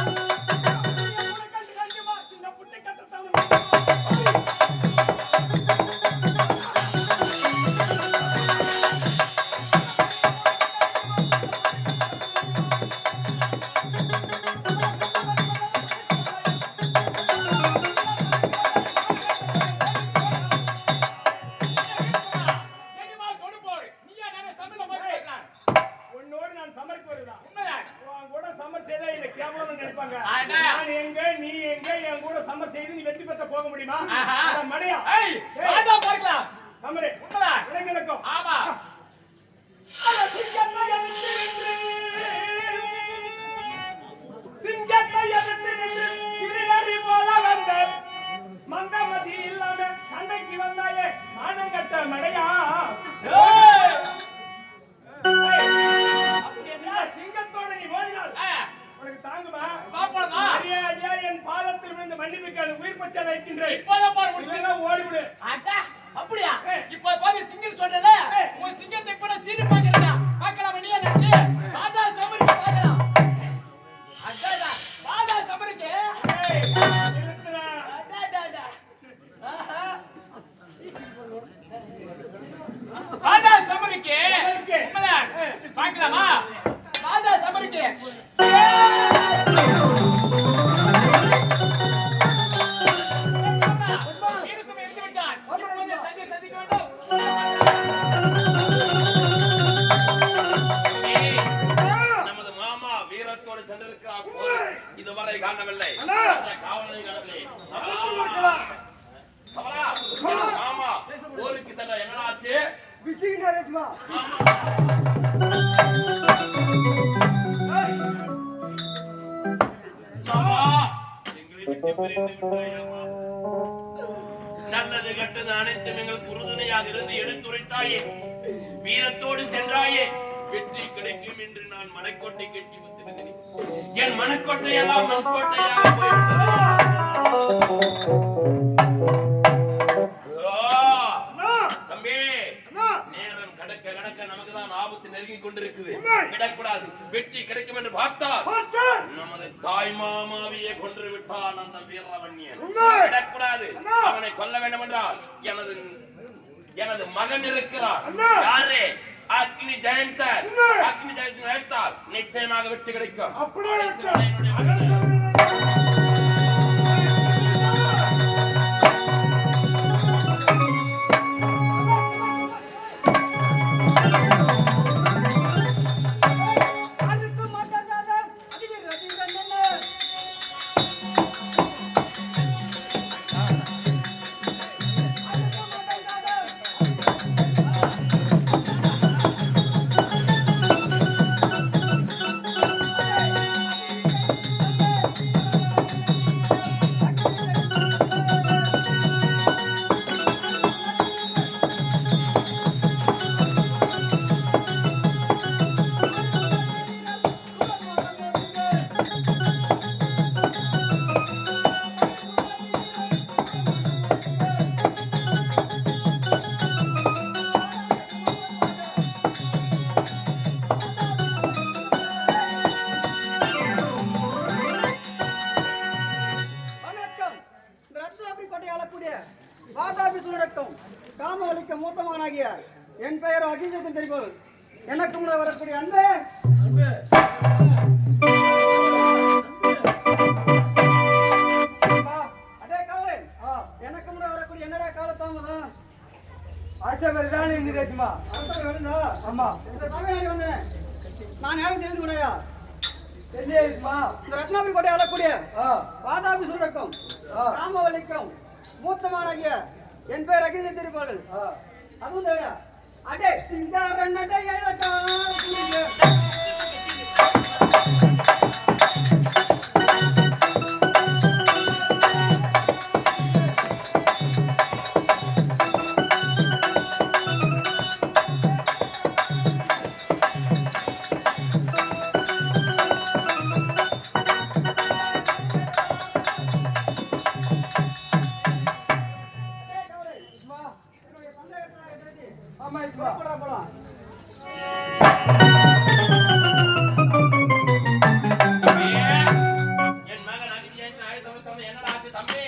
போக முடியுமா?
ஆஹா.
அட மடையா.
ஏய், வாடா பார்க்கலாம்.
சமரே,
உண்மைடா.
இளைஞனுக்கும்.
ஆமா.
சிங்கத்தை எதிர்த்து நின்று சிறுநரி போல வந்த மந்தமதி இல்லாம சண்டைக்கு வந்தாயே மானங்கட்ட மடையா.
ஏய்,
அப்படியா சிங்கத்தோட நீ மோதினால் உனக்கு தாங்குமா?
பாப்போமா?
மரியாதையா என் பாதத்தில் விழுந்து மன்னிப்பு கேளு. உயிர் பச்சை வைக்கின்றேன்.
இப்போதான் பாரு முடிச்சு.
இல்லைன்னா ஓடிவிடு.
அடா, அப்படியா?
ஏய்.
இப்போ பாரு சிங்கம் சொல்றல. உன் சிங்கத்தை இப்ப சீரி பாக்குறடா. பார்க்கலாம் நீ நட்டு. வாடா சமருக்கு பார்க்கலாம். அடடா, வாடா சமருக்கு.
ஏய், நிறுத்துடா.
அடடடா. ஆஹா. வாடா சமருக்கு. உண்மையா? பார்க்கலாமா? வாடா சமருக்கு.
நமது மாமா வீரத்தோடு சென்றிருக்கிறார். இதுவரை காணவில்லை. காவலனை காணவில்லை. கமலா, எனது மாமா ஊருக்கு சென்ற என்ன ஆச்சு? மாமா, எங்களை விட்டு பிரிந்து விட்டாயேம்மா. நல்லது கெட்டது அனைத்தும் எங்களுக்கு உறுதுணையாக இருந்து எடுத்துரைத்தாயே, வீரத்தோடு சென்றாயே, வெற்றி கிடைக்கும் என்று நான் மனக்கோட்டை கட்டி வந்திருக்கிறேன். என் மனக்கோட்டை எல்லாம் மண்கோட்டையாக போய்விட்டது. தம்பி, நேரம் கடக்க கடக்க நமக்கு தான் ஆபத்து நெருங்கி கொண்டிருக்குது. விடக்கூடாது. வெற்றி கிடைக்கும் என்று பார்த்தால் நமது தாய் மாமாவையே கொன்று விட்டான் அந்த வீரவன்யன். விடக்கூடாது. அவனை கொல்ல வேண்டும் என்றால் எனது மகன் இருக்கிறார். யாரே? அக்னி ஜெயந்தன். அக்னி ஜெயந்தன் அழைத்தால் நிச்சயமாக வெற்றி கிடைக்கும்.
காமவழிக்க மூத்தமானாகிய என் பெயர் அகிஜத்தின் தெரிவது. எனக்கு முன்ன வரக்கூடிய அன்பே அடே காவலன், எனக்கு முன்ன வரக்கூடிய என்னடா காலத்தாமதம்? நான் யாரும் தெரிந்து விடையா? இந்த ரத்னாபுரி கோட்டை ஆளக்கூடிய வாதாபி சுரக்கம் காமவழிக்கம் மூத்தமானாகிய என் பேர் அகிஜ தெரிப்பார்கள். அதுவும் தவிர அடே சிங்காரன்
என் மகன் அக்னி ஜெயந்தன் அழைத்தவன் என்னடா ஆச்சு தம்பி?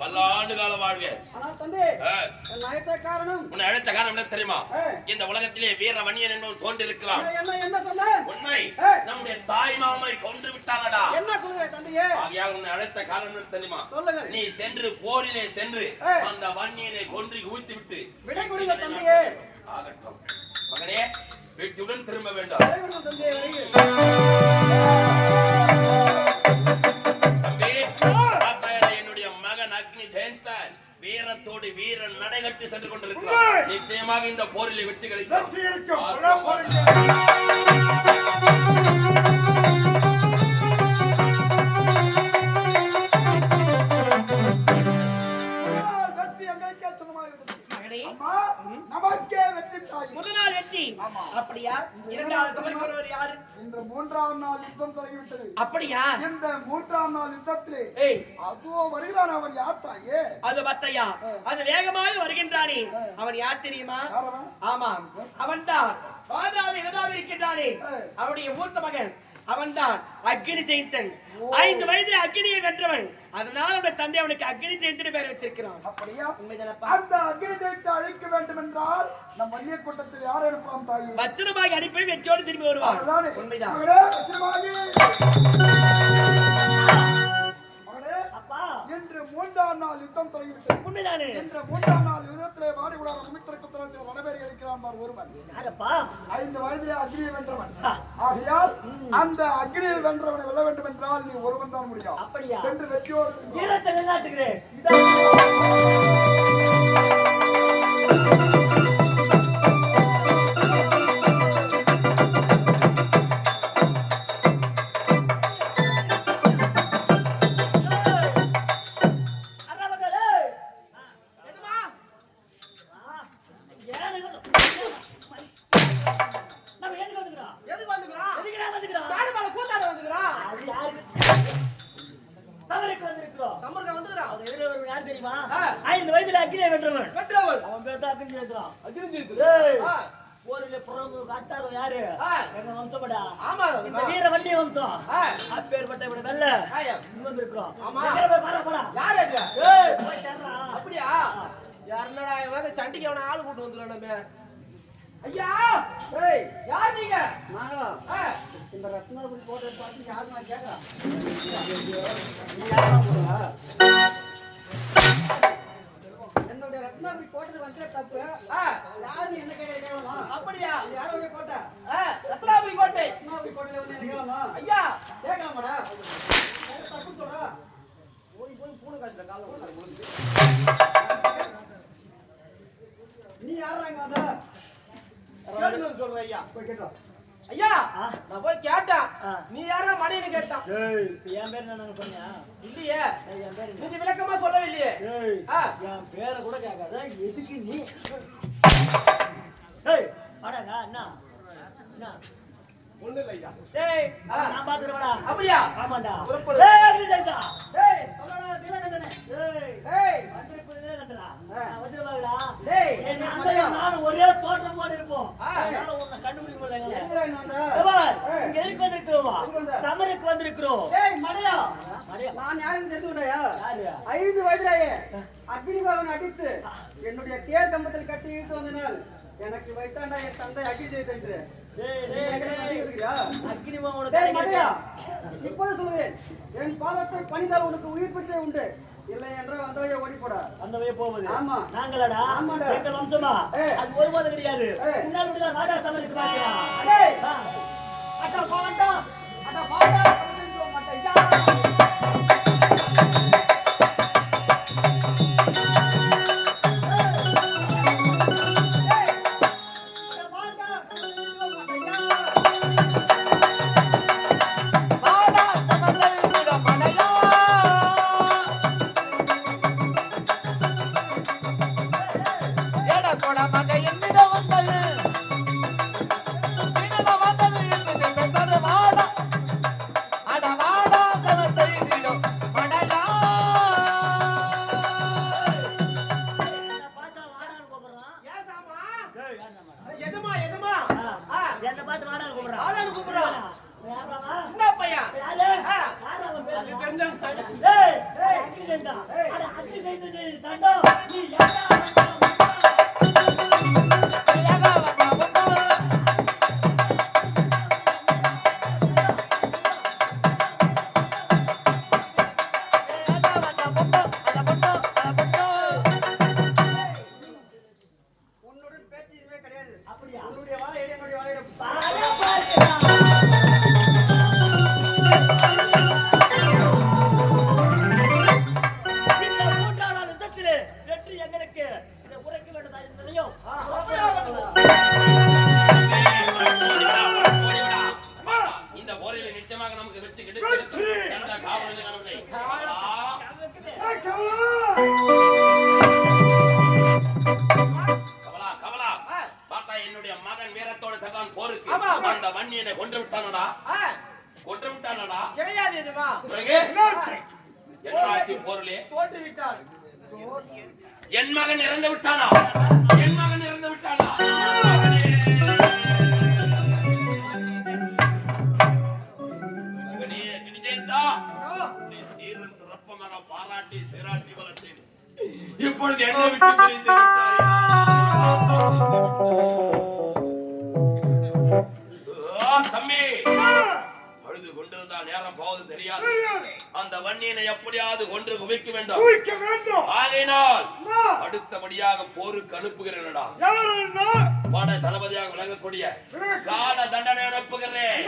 பல்லாண்டு கால வாழ்க.
தந்தை அழைத்த காரணம்
உன்னை அழைத்த காரணம் என்ன தெரியுமா? இந்த உலகத்திலே வீர வன்னியன் என்பவன் தோன்றிருக்கலாம்.
என்ன சொன்ன?
உண்மை. நம்முடைய தாய் மாமனை கொன்று விட்டானடா.
என்ன சொல்லுவே தந்தையே?
ஆகையால் உன்னை அழைத்த காரணம் என்ன தெரியுமா?
சொல்லுங்க.
நீ சென்று போரிலே சென்று அந்த வன்னியனை கொன்று ஊத்தி விட்டு
விடை கொடுங்க தந்தையே.
ஆகட்டும் மகனே, வீட்டுடன் திரும்ப வேண்டாம்.
விடை கொடுங்க தந்தையே.
தம்பி, என்னுடைய மகன் அக்னி ஜெயந்தன் வீரத்தோடு வீரன் நடைகட்டி சென்று கொண்டிருக்கிறார். நிச்சயமாக இந்த போரிலே வெற்றி கிடைக்கும்.
வெற்றி எங்களுக்கே சொந்தமாக இருக்கிறது.
மகனே,
அம்மா, நமக்கே வெற்றி தாய்.
முதல் நாள் வெற்றி. அப்படியா? இரண்டாவது சமருக்கு வருவது யாரு?
இன்று 3ஆம் நாள் யுத்தம் தொடங்கிவிட்டது.
அப்படியா?
இந்த 3ஆம் நாள் யுத்தத்திலே
ஏய்,
அதோ வருகிறான். அவன் யார் தாயே?
அது பத்தையா, அது வேகமாக வருகின்றானே. அவன் யார் தெரியுமா?
யாரவன்?
ஆமாம், அவன்தான் வாதாபி வினதாபி இருக்கின்றானே, அவனுடைய மூத்த மகன். அவன்தான் அக்னி ஜெயந்தன். 5 வயதில் அக்னியை வென்றவன். அதனால் அவனுடைய தந்தை அவனுக்கு அக்னி ஜெயந்தன் பெயர் வைத்திருக்கிறான்.
அப்படியா?
உண்மைதானப்பா?
அந்த அக்னி ஜெயத்தை அழிக்க வேண்டும் என்றால் நம் வன்னிய கூட்டத்தில் யாரை அனுப்பலாம் தாயே?
வச்சிரமாக அனுப்பி வெற்றியோடு திரும்பி வருவான்.
அதுதானே?
உண்மைதான்.
மகளே, வச்சிரமாகி. மகளே,
அப்பா
இன்று 3ஆம் நாள் யுத்தம் தொடங்கிவிட்டது.
உண்மைதானே?
இன்று 3ஆம் நாள் யுத்தத்திலே வாடிவிடாத சுமித்திரகுப்தரத்தில் வடபேரி அளிக்கிறான் ஒருவன்.
யாரப்பா?
5 வயதிலே அக்னியை வென்றவன். ஆகையால் அந்த அக்னியில் வென்றவனை வெல்ல வேண்டும் என்றால் நீ ஒருவன் தான் முடியும்.
அப்படியா?
சென்று வெற்றியோடு
வீரத்தை நிலைநாட்டுகிறேன்.
எதுக்கு வந்துக்குறான்?
வந்துக்கிறோம்.
நாடு மேல கூத்தாட வந்துக்குறான்.
அது யாருக்கு? சபரிக்கு வந்திருக்கிறோம்.
சம்பர்க்க வந்துக்குறான்.
அது எதிரே வருவன் யார் தெரியுமா? 5 வயதில் அக்னியை வென்றவன்.
வெற்றவன்.
அவன் பேர் தான் அக்னி ஜெயந்தன்.
அக்னி ஜெயந்தன்.
ஏய்,
ஆ.
போரிலே புறவு காட்டாரம் யாரு? எங்க வம்சப்படா.
ஆமா.
இந்த வீர வண்டிய வம்சம். அப்பேற்பட்ட இவனை வெல்ல
ஆயா.
இங்க வந்திருக்கிறோம்.
ஆமா.
எங்க போய் பாரா போடா.
யார் அது?
ஏய், போய் சேர்றா.
அப்படியா? யாருன்னடா இவன் சண்டிக்கு அவன ஆளு கூட்டு வந்துறான் நம்ம. ஐயா! ஏய், யார் நீங்க? நாங்களா? இந்த ரத்னாபுரி கோட்டை பார்த்து யார் நான் கேக்குறா? நீ யாரா போறா? என்னோட ரத்னாபுரி கோட்டை வந்தே தப்பு. யாரு என்ன கேக்குறீங்களா? அப்படியா? இது யாரோட கோட்டை? ரத்னாபுரி கோட்டை. ரத்னாபுரி கோட்டையில வந்து கேக்கலாமா? ஐயா, கேக்கலாமாடா? தப்பு சொல்றா. போய் பூனை காசுல கால்ல போடுற. நீ யாராங்க அத? கேட்டுன்னு சொல்றேன் ஐயா. போய் கேட்டா. ஐயா, நான் போய் கேட்டேன். நீ யாரா மணின்னு கேட்டான்.
ஏய், என் பேர் என்ன சொன்னியா?
இல்லையே.
என் பேர்
நீங்க விளக்கமா சொல்லவில்லையே.
ஏய், என் பேரை கூட கேட்காத. எதுக்கு நீ? ஏய், வாடாங்க. என்ன? என்ன?
ஒண்ணு இல்ல ஐயா.
ஏய், நான் பாத்துறேன்டா.
அப்படியா?
ஆமாடா.
உருப்படி.
ஏய், அக்னி ஜெயந்தன்.
ஏய், சொல்லடா திலகண்டனே.
ஏய்,
ஏய்,
வந்திருப்பதே கண்டடா. நான் வந்திருவாங்கடா.
டேய்,
ஏய்,
நீ
நானும்
மடையா.
நானும் ஒரே தோட்டம் போல இருப்போம். அதனால உன்னை கண்டுபிடிக்க முடியல.
எங்கடா இங்க வந்த?
இங்க எதுக்கு வந்திருக்கிறோமா?
எதுக்கு வந்த?
சமருக்கு வந்திருக்கிறோம்.
ஏய், மடையா.
மடையா?
நான் யாருன்னு தெரிஞ்சுக்கிட்டயா?
யாரு?
5 வயதிலேயே அக்னிபாவன் அடித்து என்னுடைய தேர் கம்பத்தில் கட்டி இழுத்து வந்தனால் எனக்கு வைத்தாண்டா என் தந்தை அக்னி செய்து.
டேய்,
நீ
டேய்,
என்கிட்ட சண்டை
டேய்.
கொடுக்கிறியா?
அக்னி மாமனோட
டேய்
கை
மடையா,
கேட்டு.
இப்போது சொல்லுவேன், என் பாதத்தை பணிந்தால் உனக்கு உயிர் பிச்சை உண்டு, இல்லை என்றால் வந்தவையை ஓடி போடா.
அந்த வழியே போகுது.
ஆமா.
நாங்களடா?
ஆமாடா.
எங்கள் வம்சமா?
ஏய்.
அது ஒருபோதும் கிடையாது.
ஏய்.
முன்னாடி தான் ராஜா சமருக்கு பாத்தியா?
டேய், அட பாண்டா, அட பாண்டா, தமிழ் சொல்ல மாட்டேன்.
என்ன பார்த்தா வாடான்னு கூப்பிடுறான்.
ஏன் சாமா?
ஏய், யாருடாமா?
எதுமா எதுமா?
என்னை பார்த்து வாடான்னு கூப்பிடுறான்.
வாடான்னு கூப்பிடுறான்.
யாராமா?
என்ன பையன்?
யாரு?
ஆ.
யாரு அவன் பேரு?
தெரிஞ்சவன்.
ஏய்,
ஏய்.
அக்னி ஜெயந்தன்.
ஏய்.
அட, அக்னி ஜெயந்தன் தண்டம். நீ யாரா?
இந்த போரில் நிச்சயமாக நமக்கு வெற்றி கிடைக்கும். கவலா பார்த்தா என்னுடைய மகன் வீரத்தோட சகான் போருக்கு அந்த வன்னியனை கொன்று விட்டானடா.
கிடையாது எஜமா.
என்னாச்சு போரிலே?
தோற்று விட்டார்.
என் மகன் இறந்து விட்டானா? சிறப்பமாக பாராட்டி சீராட்டி வளர்த்தேன். இப்பொழுது என்னை விட்டு பிரிந்து விட்டாயா? தம்பி அழுது கொண்டிருந்தால் நேரம் போவது தெரியாது. அந்த வன்னியனை எப்படியாவது கொன்று குவிக்க வேண்டும். ஆகையினால் அடுத்தபடியாக போருக்கு அனுப்புகிறேன்டா. பட தளபதியாக விளங்கக்கூடிய கால தண்டனை அனுப்புகிறேன்.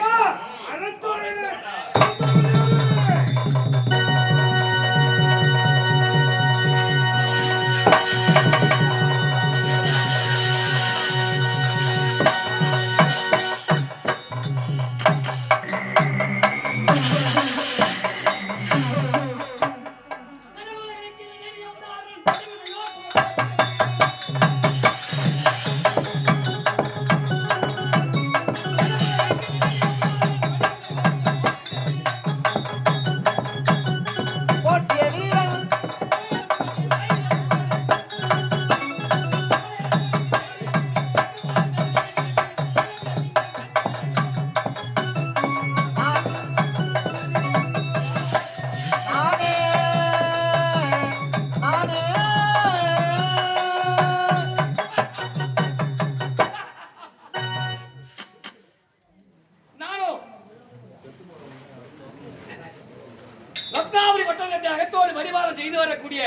ரத்னாபுரி பட்டணத்தை அகத்தோடு பரிவாரம் செய்து வரக்கூடிய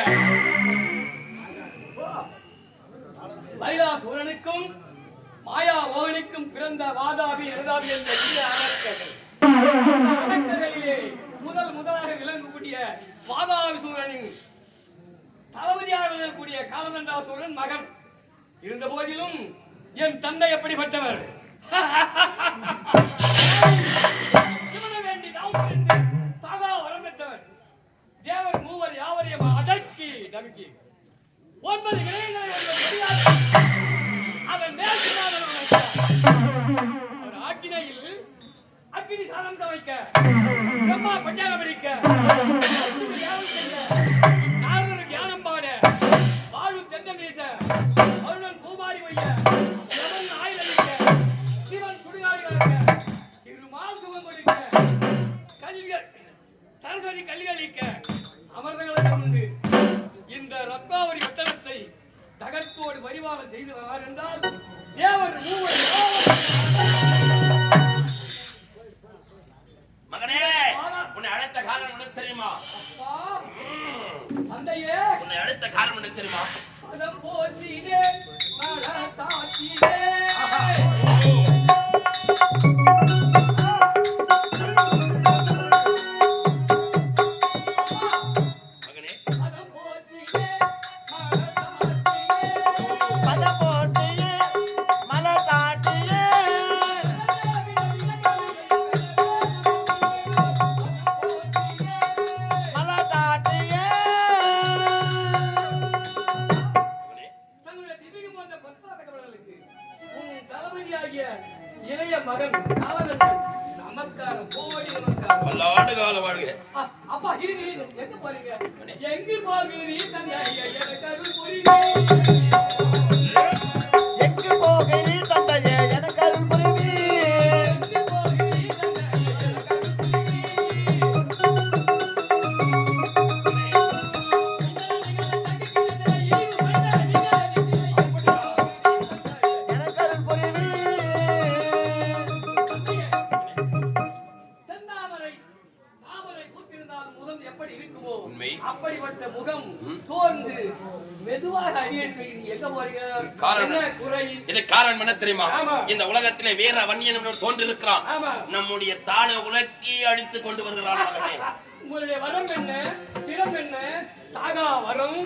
மைலாசூரனுக்கும் மாயா மோகனுக்கும் பிறந்த வாதாபி எழுதாபி என்ற இரு அரக்கர்களிலே முதலாக விளங்கக்கூடிய வாதாபி சூரனின் தளபதியாக விளங்கக்கூடிய காலதண்டாசூரன் மகன். இருந்த போதிலும் என் தந்தை எப்படிப்பட்டவர்? தேவர் மூவர் யாவரையும் அடக்கி நம்பிக்கை 9 விடயங்களை அதன் மேல் அவர் ஆக்கினையில் அக்கினி சாதம் வைக்க பிரம்மா பஞ்சாங்கம் பிடிக்க நாரதர் தியானம் பாட வாழு தென்னம் வீச அருணன் பூமாரி வைய எவன் ஆயுள் அளிக்க சிவன் சுடுகாடு கலக்க திருமால் சுகம் கொடுக்க சரஸ்வதி கல்வி அளிக்க அமர்ந்தங்களுக்கு உண்டு. இந்த ரத்னாவரி பட்டணத்தை தகத்தோடு பரிவாரம் செய்து வரார் என்றால் தேவர் மூவர்
மகனே, உன்னை அழைத்த காரணம் என்ன தெரியுமா?
தந்தையே,
உன்னை அழைத்த காரணம் என்ன தெரியுமா?
பதம் போற்றினே மன சாட்சியே. இளைய மகன் நமஸ்காரம் கோவடி நமஸ்காரம்.
பல்லாண்டு கால வாழ்க.
அப்பா இருங்க, எங்க போறீங்க? எங்க போகிறீ தந்தையா? எனக்கு அருள் புரிவீர்.
எங்கு போகிறீ தந்தையே எனக்கு அருள் புரிவீர்.
எங்க போகிறீ தந்தையா? எனக்கு அருள் அப்படிப்பட்ட முகம் தோர்ந்து மெதுவாக அடியெடுத்து எங்க போறீங்க?
இது காரணம் என்ன தெரியுமா? இந்த உலகத்திலே வீர வன்னியன் என்று தோன்றிருக்கிறான். நம்முடைய தான உலகத்தை அழித்துக் கொண்டு வருகிறான்.
உங்களுடைய வரம் என்ன? திறம் என்ன? சாகா வரம்,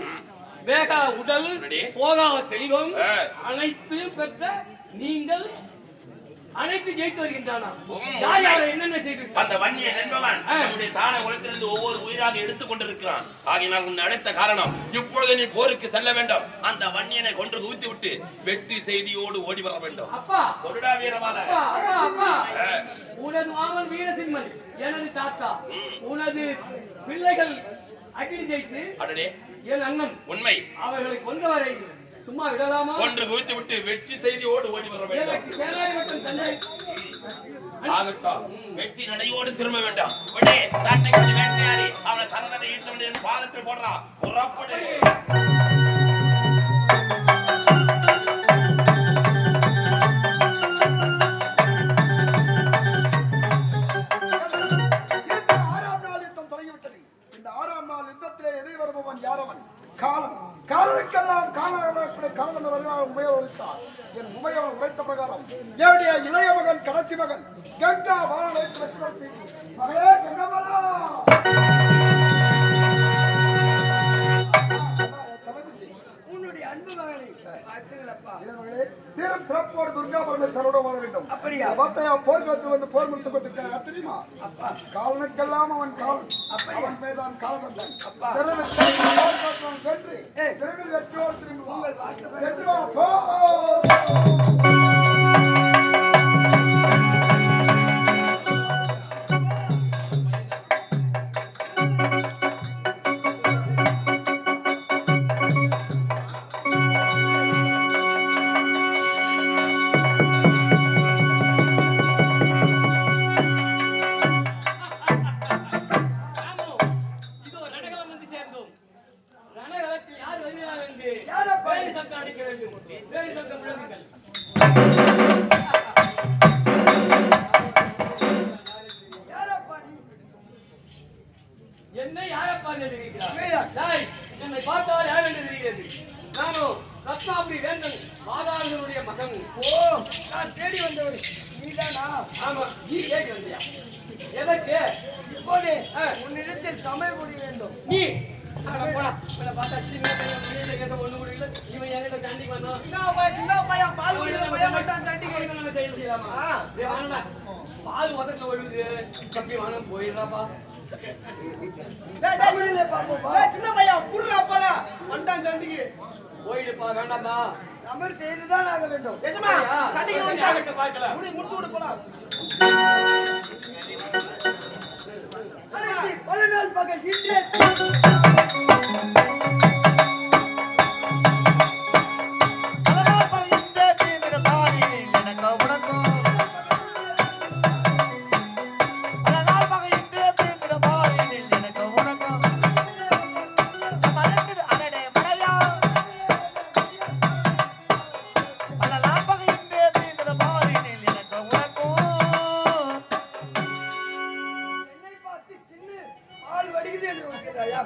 வேகா உடல்,
ரெடி.
போகா செல்வம்,
ஆ.
அனைத்தையும் பெற்ற நீங்கள் அனைத்து ஜெயித்து வருகின்றானா?
உம்.
யார் யாரை என்னென்ன செய்து
அந்த வன்னியன் என்பவன் நம்முடைய தான குலத்திலிருந்து ஒவ்வொரு உயிராக எடுத்துக் கொண்டிருக்கிறான். ஆகினால் உன்னை அழைத்த காரணம், இப்பொழுது நீ போருக்கு செல்ல வேண்டும். அந்த வன்னியனை கொன்று குவித்து விட்டு வெற்றி செய்தியோடு ஓடி வர வேண்டும்.
அப்பா
கொருடா வீரவால.
அப்பா அப்பா அப்பா உனது மாமன் வீரசிம்மன் எனது தாத்தா, உனது பிள்ளைகள் அகில் ஜெயித்து
அடடே
என் அண்ணன்
உண்மை.
அவர்களை கொன்றவரை சும்மா விடலாமா?
கொன்று குவித்து விட்டு வெற்றி செய்தியோடு ஓடி வர வேண்டும்.
எனக்கு சேனாதி மற்றும் தந்தை
ஆகட்டும். வெற்றி நடையோடு திரும்ப வேண்டாம். உடனே சாட்டை கொண்டு வேட்டையாடி அவளை தரதவை ஈர்த்தவன் என் பாதத்தில் போடுறா. புறப்படு.
இந்த 6ஆம் நாள் யுத்தம் தொடங்கிவிட்டது. இந்த 6ஆம் நாள் யுத்தத்திலே எதிர் வருபவன் யாரவன்? காலன். காலனுக்கெல்லாம் காலன் வருவான். உமையை உரைத்தார். என் உமையை உரைத்த பிரகாரம் என்னுடைய இளைய மகன் கடைசி மகன் கங்கா வாழ மகளே கங்காபாலா,
உன்னுடைய அன்பு மகனை வாழ்த்துங்களப்பா.
மகளே சீரம் சிறப்போடு துர்கா பரமே சரோட வாழ வேண்டும்.
அப்படியா?
பார்த்தையா போர்க்களத்தில் வந்து போர் முடிச்சு கொண்டிருக்காங்க தெரியுமா?
அப்பா
காலனுக்கெல்லாம் அவன் காலன்.
அப்படியா?
அவன் மேதான் காலதண்டன்.
அப்பா.
வெற்றி
ஏய்.
விரைவில் வெற்றியோடு திரும்பி வா.
உங்கள் வாழ்த்து
சென்று வா, போ.
இதோ ரணகளம் வந்து சேர்ந்தோம். ரணகளத்தில் யார் வருகிறார் என்று
யாரப்பா?
வேறு சத்தம் அடிக்க வேண்டும். வேறு சத்தம் முழங்குங்கள்.
யாரப்பா நீ?
என்னை யாரப்பா என்று கேட்கிறார்?
மேயா?
டேய், என்னை பார்த்தால் யார் என்று தெரிகிறது? நானோ ரத்னாபுரி வேந்தன் மாதாவினுடைய மகன்.
ஓ, நான் தேடி வந்தவன் நீதானா?
ஆமா, நீ கேட்க வந்தியா? எதற்கு?
இப்போதே உன்னிடத்தில் சமய முடிய வேண்டும்.
நீ அட போடா. இவனை பார்த்தா சின்ன பையன், புரியுத கேட்ட ஒண்ணு கூட இல்ல. இவன் என்கிட்ட சண்டைக்கு வந்தான்.
சின்ன பையன் பால் குடிக்கிற பையன் மட்டும் சண்டைக்கு
இவனை நம்ம செயல் செய்யலாமா? டேய் வாங்கடா. பால் முதல்ல ஒழுகுது. தம்பி வாங்க போயிடுறாப்பா.
சமரிலே பாப்போம். சின்ன பையன் புடுறாப்பா வந்தான் சண்டைக்கு.
போயிடுப்பா, வேண்டாம்ப்பா.
சமர் செய்துதான் ஆக வேண்டும்.
எஜமா, சண்டைக்கு வந்தாங்க பார்க்கலாம்.
முடிச்சு விடு போலாம். அழைச்சி பல நாள் பகல் இன்றே என்னை பார்த்து சின்ன ஆள் வடிகுது என்று சொல்கிறாயா?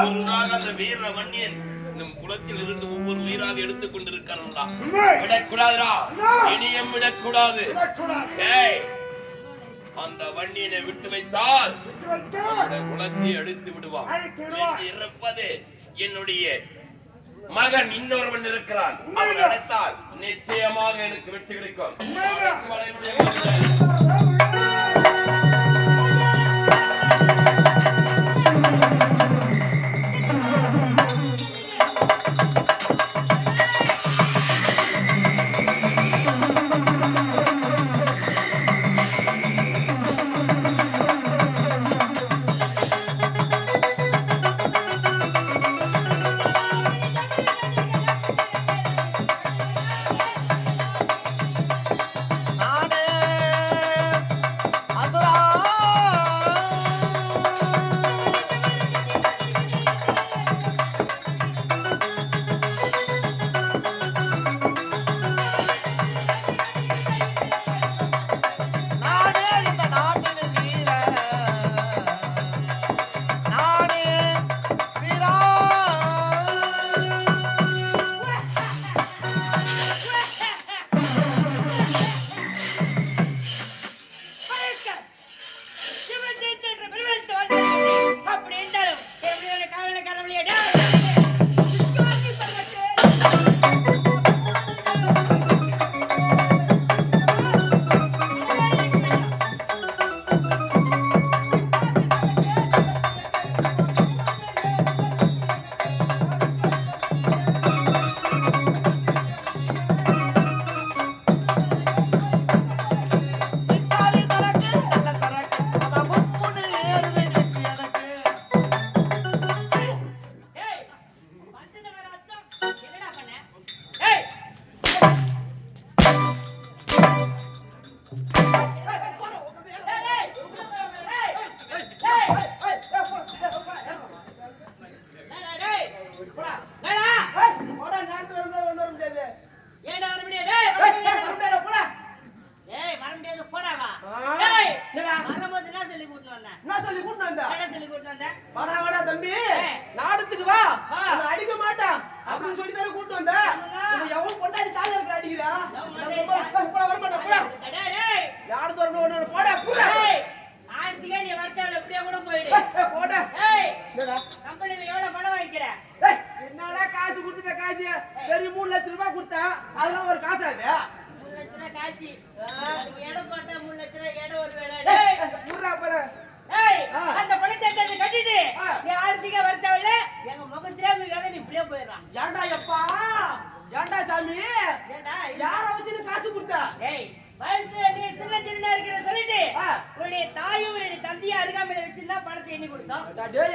ஒவ்வொருவராக அந்த வீர வன்னியன் நம் குலத்தில் இருந்து ஒவ்வொரு உயிராக எடுத்துக் கொண்டிருக்கிறா. விடக்கூடாதுடா, இனியும் விடக்கூடாது. ஏய், அந்த வன்னியனை விட்டு வைத்தால் குலத்தை அழித்து விடுவான். இருப்பது என்னுடைய மகன் இன்னொருவன் இருக்கிறான். அவன் அழைத்தால் நிச்சயமாக எனக்கு வெற்றி கிடைக்கும்.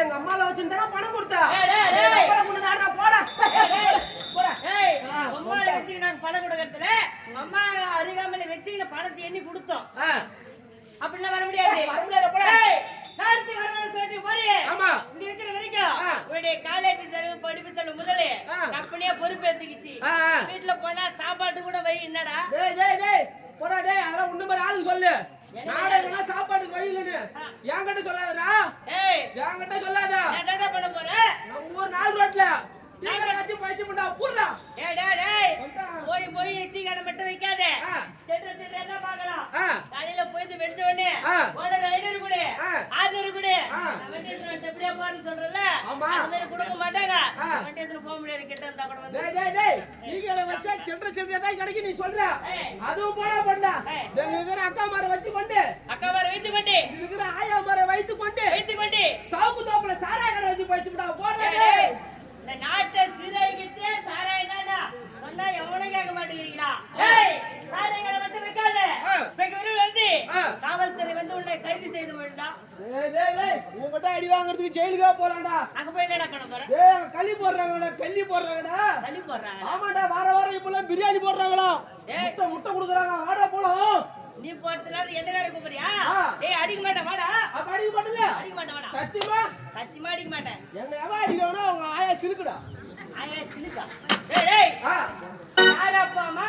எங்க அம்மால வச்சிருந்தா பணம் கொடுத்தா பணம் கொடுக்கறதுல அம்மா அருகாமையில வச்சு பணத்தை எண்ணி கொடுத்தோம். அப்படிலாம் வர முடியாது. காலேஜ் செலவு படிப்பு செலவு முதலே அப்படியே பொறுப்பேத்துக்கிச்சு. வீட்டுல போனா சாப்பாட்டு கூட வழி என்னடா
ஒண்ணு மாதிரி ஆளுக்கு சொல்லு. நாடகம் சாப்பாட்டுக்கு வழி இல்லன்னு என்கிட்ட சொல்லாதடா. என்கிட்ட சொல்லாத.
என்ன பண்ண போற?
நம்ம ஊர் 4 ரோட்ல வச்சு பயிற்சி பண்ணா பூர்ணா.
போய் போய் டீ கடை மட்டும் வைக்காத. சென்ற தான் பார்க்கலாம். காலையில போயிட்டு வெடிச்ச உடனே ஓடர் 500 கூட 600 கூட நம்ம எப்படியா போறன்னு சொல்றல அந்த மாதிரி கொடுக்க மாட்டாங்க. வண்டியத்துல போக முடியாது. கிட்ட இருந்தா கூட வந்து
நீங்க வச்சா சில்லறை தான் கிடைக்கும் நீ சொல்ற. அதுவும் போடா பண்ணா. இருக்கிற அக்கா மாரை வச்சு கொண்டு இருக்கிற ஆயா மாரை வைத்து கொண்டு சாவுக்கு தோப்புல சாராய கடை வச்சு பயிற்சி பண்ணா போடுறே.
இந்த நாட்டை சீரழிக்கிட்டு சாராய தானா சொன்னா எவனும் கேட்க மாட்டேங்கிறீங்களா? சாராய கடை வந்து வைக்காத. வந்து காவல்துறை வந்து உன்னை கைது செய்து வேண்டாம்.
உங்ககிட்ட அடி வாங்குறதுக்கு ஜெயிலுக்கா போலாம்டா.
அங்க போய் என்ன பண்ண போற?
களி போடுறாங்கடா. களி போடுறாங்க. ஆமாடா, வாரம் இப்பெல்லாம் பிரியாணி போடுறாங்களா? முட்டை குடுக்குறாங்க. வாடா போலாம்.
நீ போறதுனால என்ன வேற கூப்பிடுறியா? அடிக்க மாட்டேன் வாடா.
அப்ப அடிக்க மாட்டேங்க.
அடிக்க மாட்டேன் வாடா.
சத்தியமா
அடிக்க மாட்டேன்.
என்ன எவன் அடிக்கணும்? அவங்க ஆயா சிலுக்குடா.
ஆயா சிலுக்கா? டேய் யார் அப்பா அம்மா?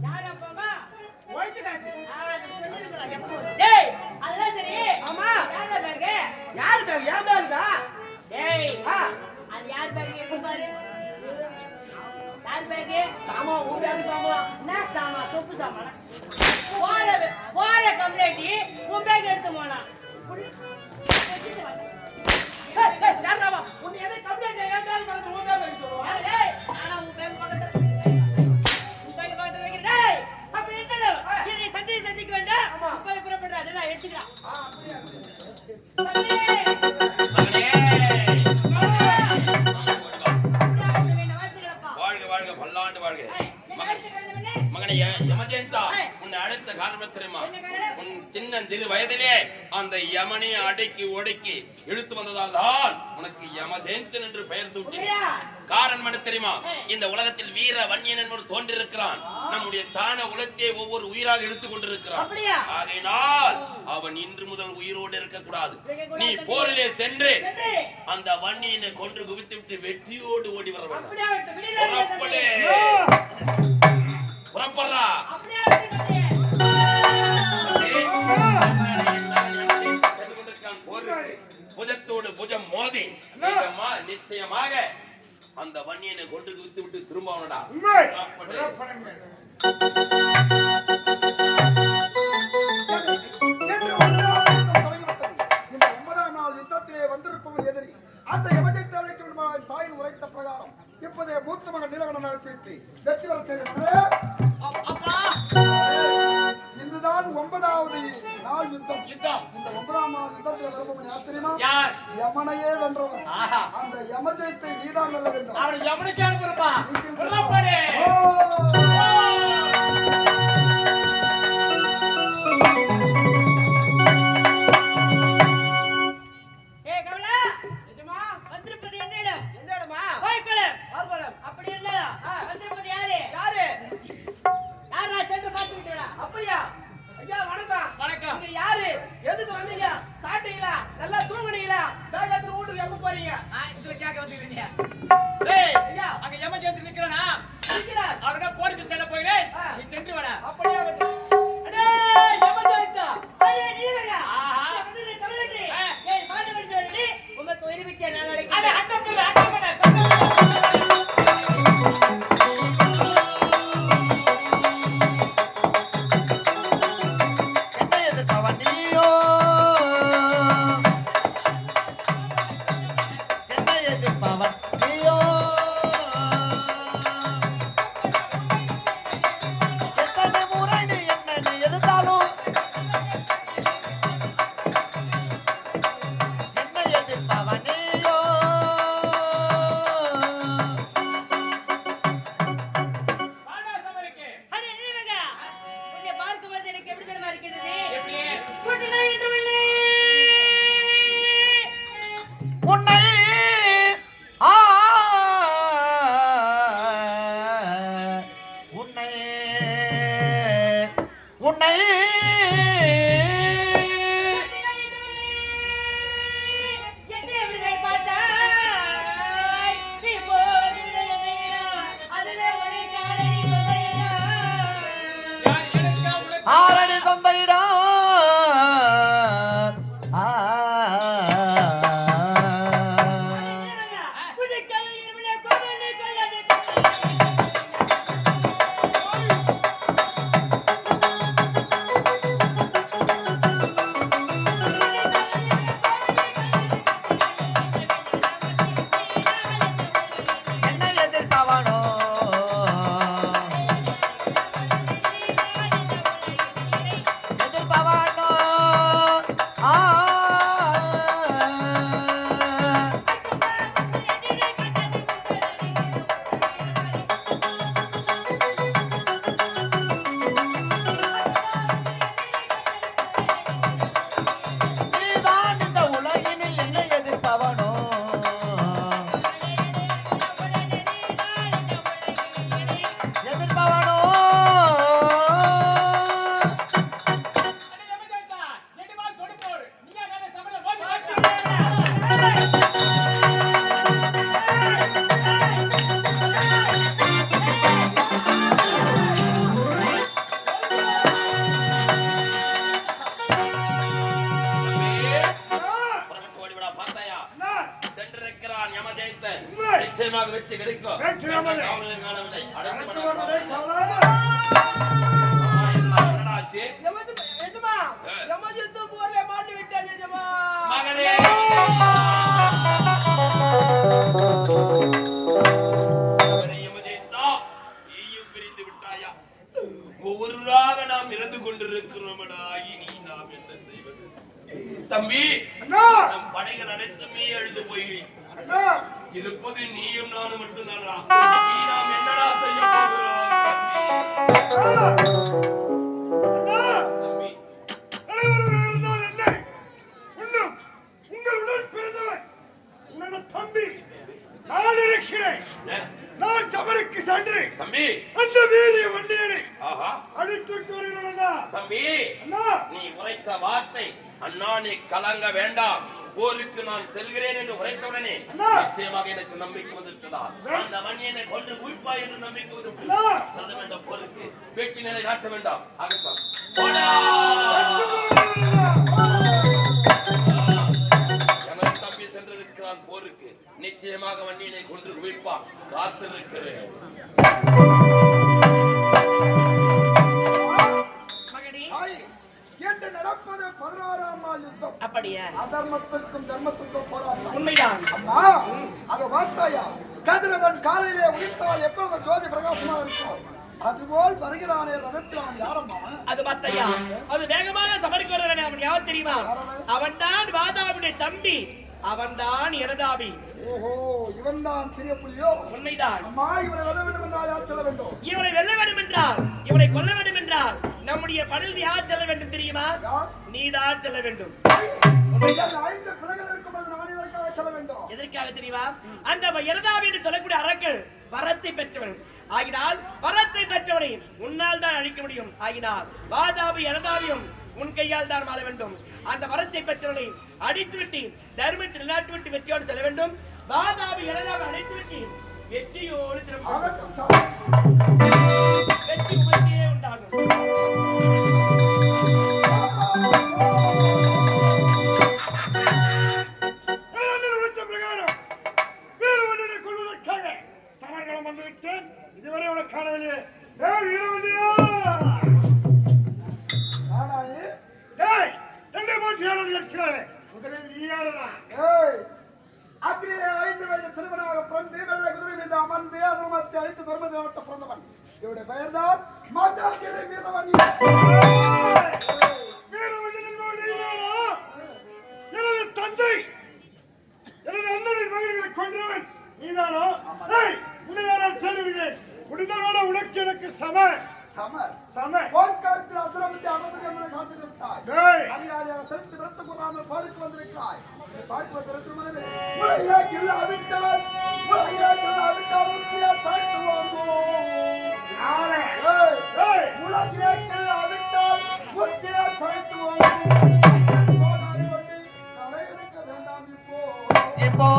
யார் அப்பா அம்மா?
ஒயிட் காசு.
டேய் அதெல்லாம் சரி.
ஆமா.
வச்சுக்கலாம்.
வாழ்க வாழ்க பல்லாண்டு வாழ்க மகனே யமஜெயந்தா உன்னை அழைத்த காரணம் தெரியுமா? உன் சின்ன சிறு வயதிலே அந்த யமனை அடக்கி ஒடுக்கி இழுத்து வந்ததால் தான் உனக்கு யமஜெயந்தன் என்று பெயர் சூட்டி. காரணம் என்ன தெரியுமா? இந்த உலகத்தில் வீர வன்னியன் என்பவர் தோன்றிருக்கிறான். நம்முடைய தான உலகத்தை ஒவ்வொரு உயிராக இழுத்துக் கொண்டிருக்கிறான். ஆகையினால் அவன் இன்று முதல் உயிரோடு இருக்கக்கூடாது. நீ போரிலே சென்று அந்த வன்னியனை கொன்று குவித்து விட்டு வெற்றியோடு ஓடி வர வேண்டும். புறப்படுறா. புஜத்தோடு புஜம் மோதி நிச்சயமாக அந்த வன்னியனை கொண்டு குவித்து விட்டு திரும்பவனடா.
இந்த 9ஆம் நாள் யுத்தத்திலே வந்திருப்பவன் எதிரி அந்த யமஜெயந்தி அழைக்கும் தாயின் உரைத்த பிரகாரம் இப்போதே மூத்த மகன் நீலகண்டன் அழைப்பித்து வெற்றி வர செய்கிறேன். இதுதான் 9வது நாள் யுத்தம். இந்த 9ஆம் நாள் யுத்தத்தில் வருபவன் யார் தெரியுமா? யமனையே வென்றவன். அந்த யமஜெயத்தை நீதான் வெல்ல வேண்டும்.
அவன் யமனுக்கு அனுப்புறப்பா. புறப்படு.
நிச்சயமாக வெற்றி கிடைக்கும். மகனே ஒவ்வொருவராக நாம் இறந்து கொண்டு கொண்டிருக்கிறோமடா, இனி நாம் என்ன செய்வது? தம்பி, நம் படைகள் அனைத்துமே எழுந்து போய் இருப்பது நீயும் நானும் மட்டும்தானா? இனி நாம் என்னடா செய்ய போகிறோம் தம்பி?
உங்களுடன் பிறந்தவன் உனது தம்பி நான் இருக்கிறேன். நான் சபருக்கு சென்று
தம்பி,
அந்த வீரிய வண்டியனை
ஆஹா,
அழித்துட்டு வருகிறேன்.
தம்பி,
அண்ணா,
நீ உரைத்த வார்த்தை, அண்ணா நீ கலங்க வேண்டாம், போருக்கு நான் செல்கிறேன் என்று உரைத்தவுடனே நிச்சயமாக எனக்கு நம்பிக்கை வந்திருக்கிறதா? அந்த மண்ணியனை கொண்டு குவிப்பாய் என்று நம்பிக்கை வந்திருக்கிறதா? செல்ல வேண்டாம், போருக்கு வெற்றி நிலை காட்ட வேண்டாம். ஆகட்டும், போடா. எனது தம்பி சென்றிருக்கிறான் போருக்கு, நிச்சயமாக வண்டியினை கொண்டு குவிப்பான். காத்திருக்கிறேன்.
என்று நடப்பது 16ஆம் நாள் யுத்தம்.
அப்படியா?
அதர்மத்திற்கும் தர்மத்திற்கும் போராட்டம்.
உண்மைதான்.
அம்மா, அதை பார்த்தாயா? கதிரவன் காலையிலே உதித்தால் எப்பொழுது ஜோதி பிரகாசமாக இருக்கும், அதுபோல் வருகிறானே ரதத்தில். அவன் யாரம்மா?
அது பார்த்தையா, அது வேகமாக சபருக்கு வருகிறானே, அவன் யார் தெரியுமா? அவன் தான் வாதாவுடைய தம்பி, அவன் தான் எனதாபி.
ஓஹோ, இவன் தான் சிறிய புலியோ?
உண்மைதான்.
அம்மா, இவனை வெல்ல வேண்டும் என்றால் யார் செல்ல வேண்டும்?
இவனை வெல்ல வேண்டும் என்றால், இவனை கொல்ல வேண்டும் என்றால் நம்முடைய படையில் யார் செல்ல வேண்டும் தெரியுமா? நீதான் செல்ல வேண்டும்.
5 பிள்ளைகள் இருக்கும்போது நான் இதற்காக செல்ல வேண்டும்.
எதற்காக தெரியுமா? அந்த எனதாபி என்று சொல்லக்கூடிய அரக்கன் வரத்தை பெற்றவன் ஆகினால், வரத்தை பெற்றவனை உன்னால் தான் அழிக்க முடியும். ஆகினால் வாதாபி எனதாபியும் உன் கையால் தான் வாழ வேண்டும். அந்த வரத்தை பெற்றவனை அடித்து விட்டு தர்மத்தை நிலைநாட்டி விட்டு வெற்றியோடு செல்ல வேண்டும். வாதாபி எனதாபி அடித்து விட்டு வெற்றியோடு திரும்ப வெற்றி உங்களுக்கே உண்டாகும்.
பிரகாரம் வீரவண்டியை கொள்வதற்காக சமர்கலம் வந்துவிட்டேன். இதுவரை உனக்கு காணவில்லையே. வீரவண்டியா, என்னை போட்டு யாரும் இருக்கிறாரே, முதலில் நீ யாரா?
அக்னியிலே 5 வயது சிறுவனாக பிறந்து வெள்ளை குதிரை மீது அமர்ந்து அதர்மத்தை அழித்து தர்மத்தை நாட்ட பிறந்தவன். இவருடைய பெயர் தான் மாதாகிரி வீரவண்டி.
எனது தந்தை, எனது அண்ணனின் மகன்களை கொன்றவன் நீதானோ? உன்னையானால் தேடுகிறேன். முடிந்தவரோட உனக்கு எனக்கு சமர் போர்க்களத்தில் அசுரமத்தை அனுமதி என்பதை காட்டி விட்டாய். அறியாதையாக செலுத்தி விரத்து கூறாமல் பாருக்கு வந்திருக்கிறாய். பார்ப்பதற்கு உலகிலே கில்லாவிட்டால் முக்கிய தாழ்த்து வாங்குவோம். உலகிலே கில்லாவிட்டால் முக்கிய தாழ்த்து வாங்குவோம். தலையெடுக்க வேண்டாம் இப்போ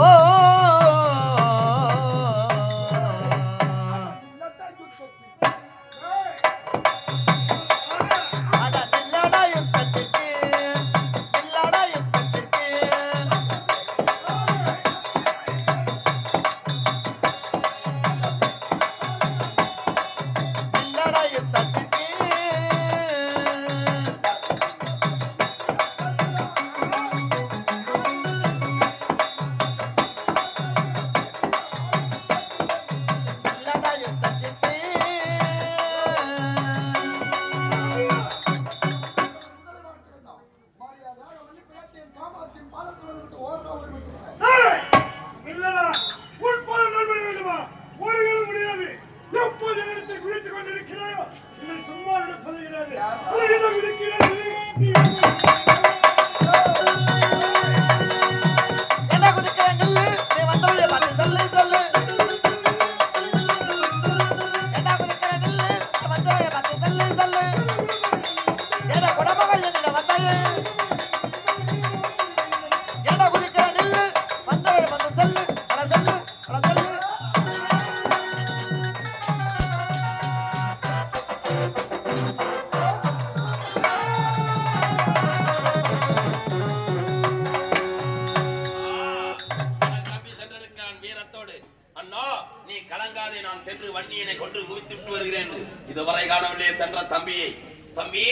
இதுவரை காணவில்லை சென்ற தம்பியை. தம்பி,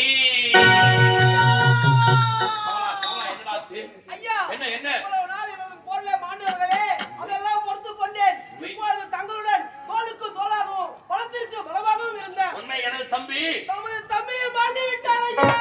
என்ன என்ன
போர்ல மாண்டவர்களே, அதெல்லாம் பொறுத்து கொண்டேன். இப்பொழுது தங்களுடன் தோளுக்கு தோளாகவும் பலத்திற்கு பலமாகவும் இருந்த
உண்மை எனது தம்பி
தமது தம்பியை மாண்டி விட்டார்.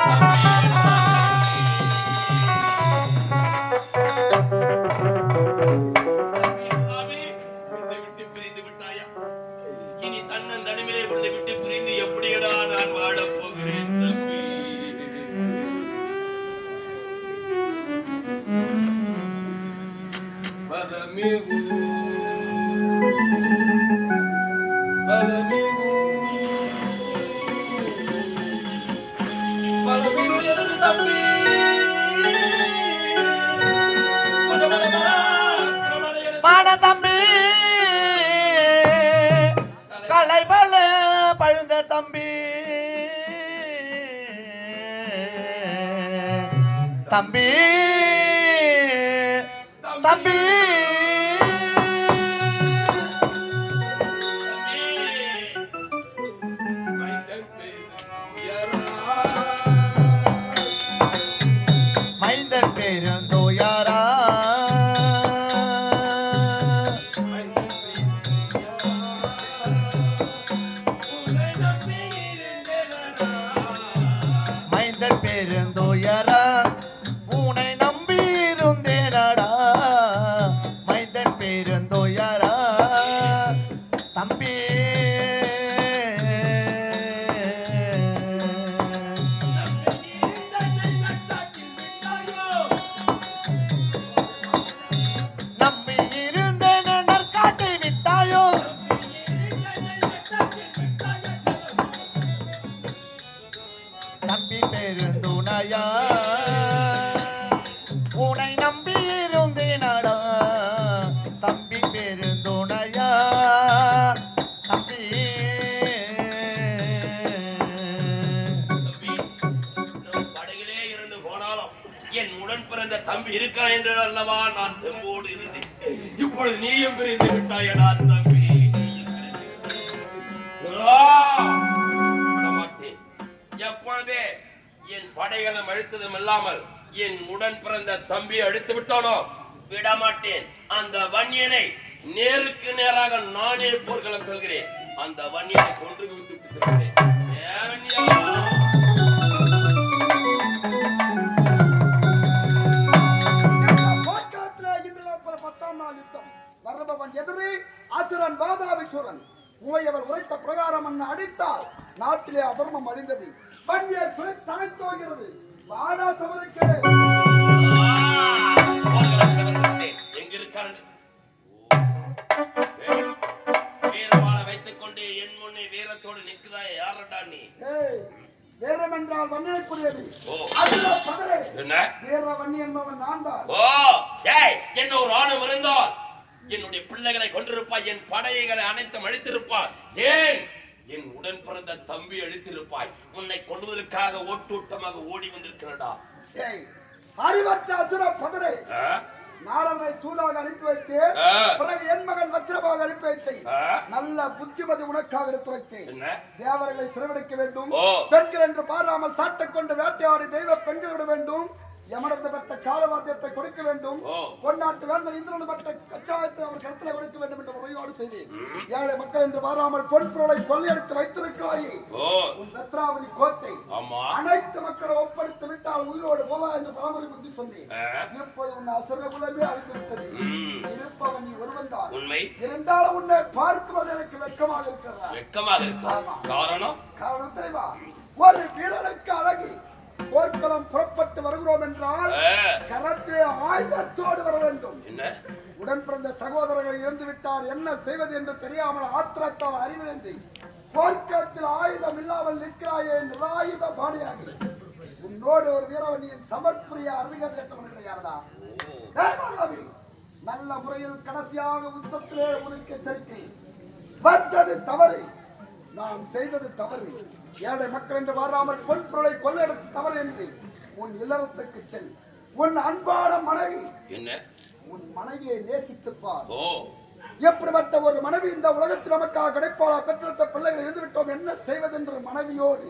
தம்பி கலைபல பழுந்த தம்பி தம்பி தம்பி மைந்தன் பேருந்தோயாரா மைந்தன் பேருந்தோயாரா உனை நம்பி இருந்தேனடா மைந்தன் பேருந்தோயாரா தம்பி நம்பி இருந்தேன் நற்காட்டை விட்டாயோ தம்பி பெருந்துணையா உனை நம்பி இருந்தேனடா தம்பி பெருந்துணையா தம்பி
தம்பி, நம் படகிலே இருந்து போனாலும் என் உடன் பிறந்த தம்பி இருக்கிறான் என்று அல்லவா நான் தெம்போடு இருந்தேன். இப்பொழுது நீயும் பிரிந்து விட்டாயடா தம்பி. விடமாட்டேன். எப்பொழுதே என் படைகளும் அழுத்ததும் இல்லாமல் என் உடன் பிறந்த தம்பி அழுத்து விட்டானோ விடமாட்டேன். அந்த வன்னியனை நேருக்கு நேராக நானே போர்க்களம் செல்கிறேன். அந்த வன்னியனை கொன்று குவித்து விட்டு
போர்க்களத்திலே இன்று நடப்பது 10ஆம் நாள் யுத்தம். வருபவன் எதிரி அசுரன் வாதாபிசுரன். உமையவர் உரைத்த பிரகாரம் அண்ணன் அடித்தால் நாட்டிலே அதர்மம் அழிந்தது. வன்னியை தழைத்தோகிறது. வாடா சமருக்கு
எங்கிருக்காரு வீரவாள வைத்துக் கொண்டு என் முன்னே வீரத்தோடு நிற்கிறாய். யாரடா நீ?
வீரம் என்றால் வன்னியக்குரியது.
ஓ.
அதுல பதறே.
என்ன?
வீர வன்னி என்பவன் நான் தான்.
ஓ, ஏய், என்ன ஒரு ஆணவம் இருந்தால் என்னுடைய பிள்ளைகளை கொண்டிருப்பாய், என் படைகளை அனைத்தும் அழித்திருப்பாய். ஏன் என் உடன் பிறந்த தம்பி அழித்திருப்பாய். உன்னை கொள்வதற்காக ஓட்டோட்டமாக ஓடி வந்திருக்கிறடா.
அறிவற்ற அசுர பதரை நாரதனை தூதாக அனுப்பி வைத்தேன். பிறகு என் மகன் வச்சிரபாக அனுப்பி வைத்தேன். நல்ல புத்திமதி உனக்காக எடுத்துரைத்தேன். தேவர்களை சிறைவெடுக்க வேண்டும். பெண்கள் என்று பாராமல் சாட்டை கொண்டு வேட்டையாடி தெய்வ பெண்கள் விட வேண்டும். யமனது பெற்ற காலவாத்தியத்தை கொடுக்க வேண்டும். பொன்னாட்டு வேந்தன் இந்திரன் பெற்ற கச்சாயத்தை அவர் கருத்திலே கொடுக்க வேண்டும் என்ற முறையோடு செய்தேன். ஏழை மக்கள் என்று பாராமல் பொன் பொருளை கொள்ளையடித்து வைத்திருக்கிறாயே உன் ரத்னாவதி கோட்டை அனைத்து மக்களை ஒப்படைத்து விட்டால் உயிரோடு போவா என்று பலமுறை புத்தி சொன்னேன். இப்போது உன் அசுர குலமே அழிந்து விட்டது. இருப்பவன் நீ ஒருவன் தான். இருந்தாலும் உன்னை பார்க்குவது எனக்கு வெட்கமாக இருக்கிறதா? காரணம் தெரியுமா? ஒரு வீரனுக்கு அழகு. போர்க்களம் புறப்பட்டு வருகிறோம் என்றால் கரத்திலே ஆயுதத்தோடு வர வேண்டும். உடன் பிறந்த சகோதரர்களை இழந்து விட்டார், என்ன செய்வது என்று தெரியாமல் ஆத்திரத்தால் அறிவிழந்து போர்க்களத்தில் ஆயுதம் இல்லாமல் நிற்கிறாயே நிராயுத பாணியாகி உன்னோடு ஒரு வீரவனியின் சமர்ப்புரிய அறிவிகத்தவன் கிடையாதா? நல்ல முறையில் கடைசியாக யுத்தத்திலே உனக்கு எச்சரிக்கை. வந்தது தவறு, நாம் செய்தது தவறு. ஏழை மக்கள் என்று வராமல் பொன் பொருளை கொள்ளையடித்து தவறு என்று உன் இல்லறத்துக்கு செல். உன் அன்பான மனைவி உன் மனைவியை நேசித்துப்பார். எப்படிப்பட்ட ஒரு மனைவி இந்த உலகத்தில் நமக்காக கிடைப்பாளா? பெற்றெடுத்த பிள்ளைகள் எழுந்துவிட்டோம், என்ன செய்வதென்று மனைவியோடு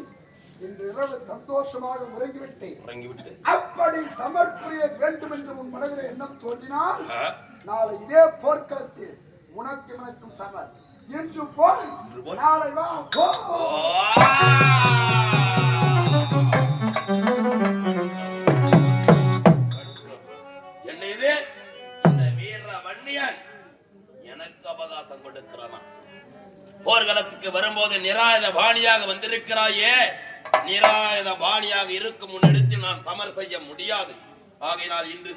இன்று இரவு சந்தோஷமாக உறங்கிவிட்டேன். அப்படி சமர்ப்புரிய வேண்டும் என்று உன் மனதில் எண்ணம் தோன்றினால் நாளை இதே போர்க்களத்தில் உனக்கு எனக்கும் சமர். இன்று போய் நாளை வா போ.
என்ன இது? அந்த வீர வன்னியன் எனக்கு அவகாசம் கொடுக்கிறானா? போர்க்களத்துக்கு வரும்போது நிராயுத பாணியாக வந்திருக்கிறாயே, நிராயுத பாணியாக இருக்கும் முன்னெடுத்து நான் சமர் செய்ய முடியாது. ஆகையினால் இன்று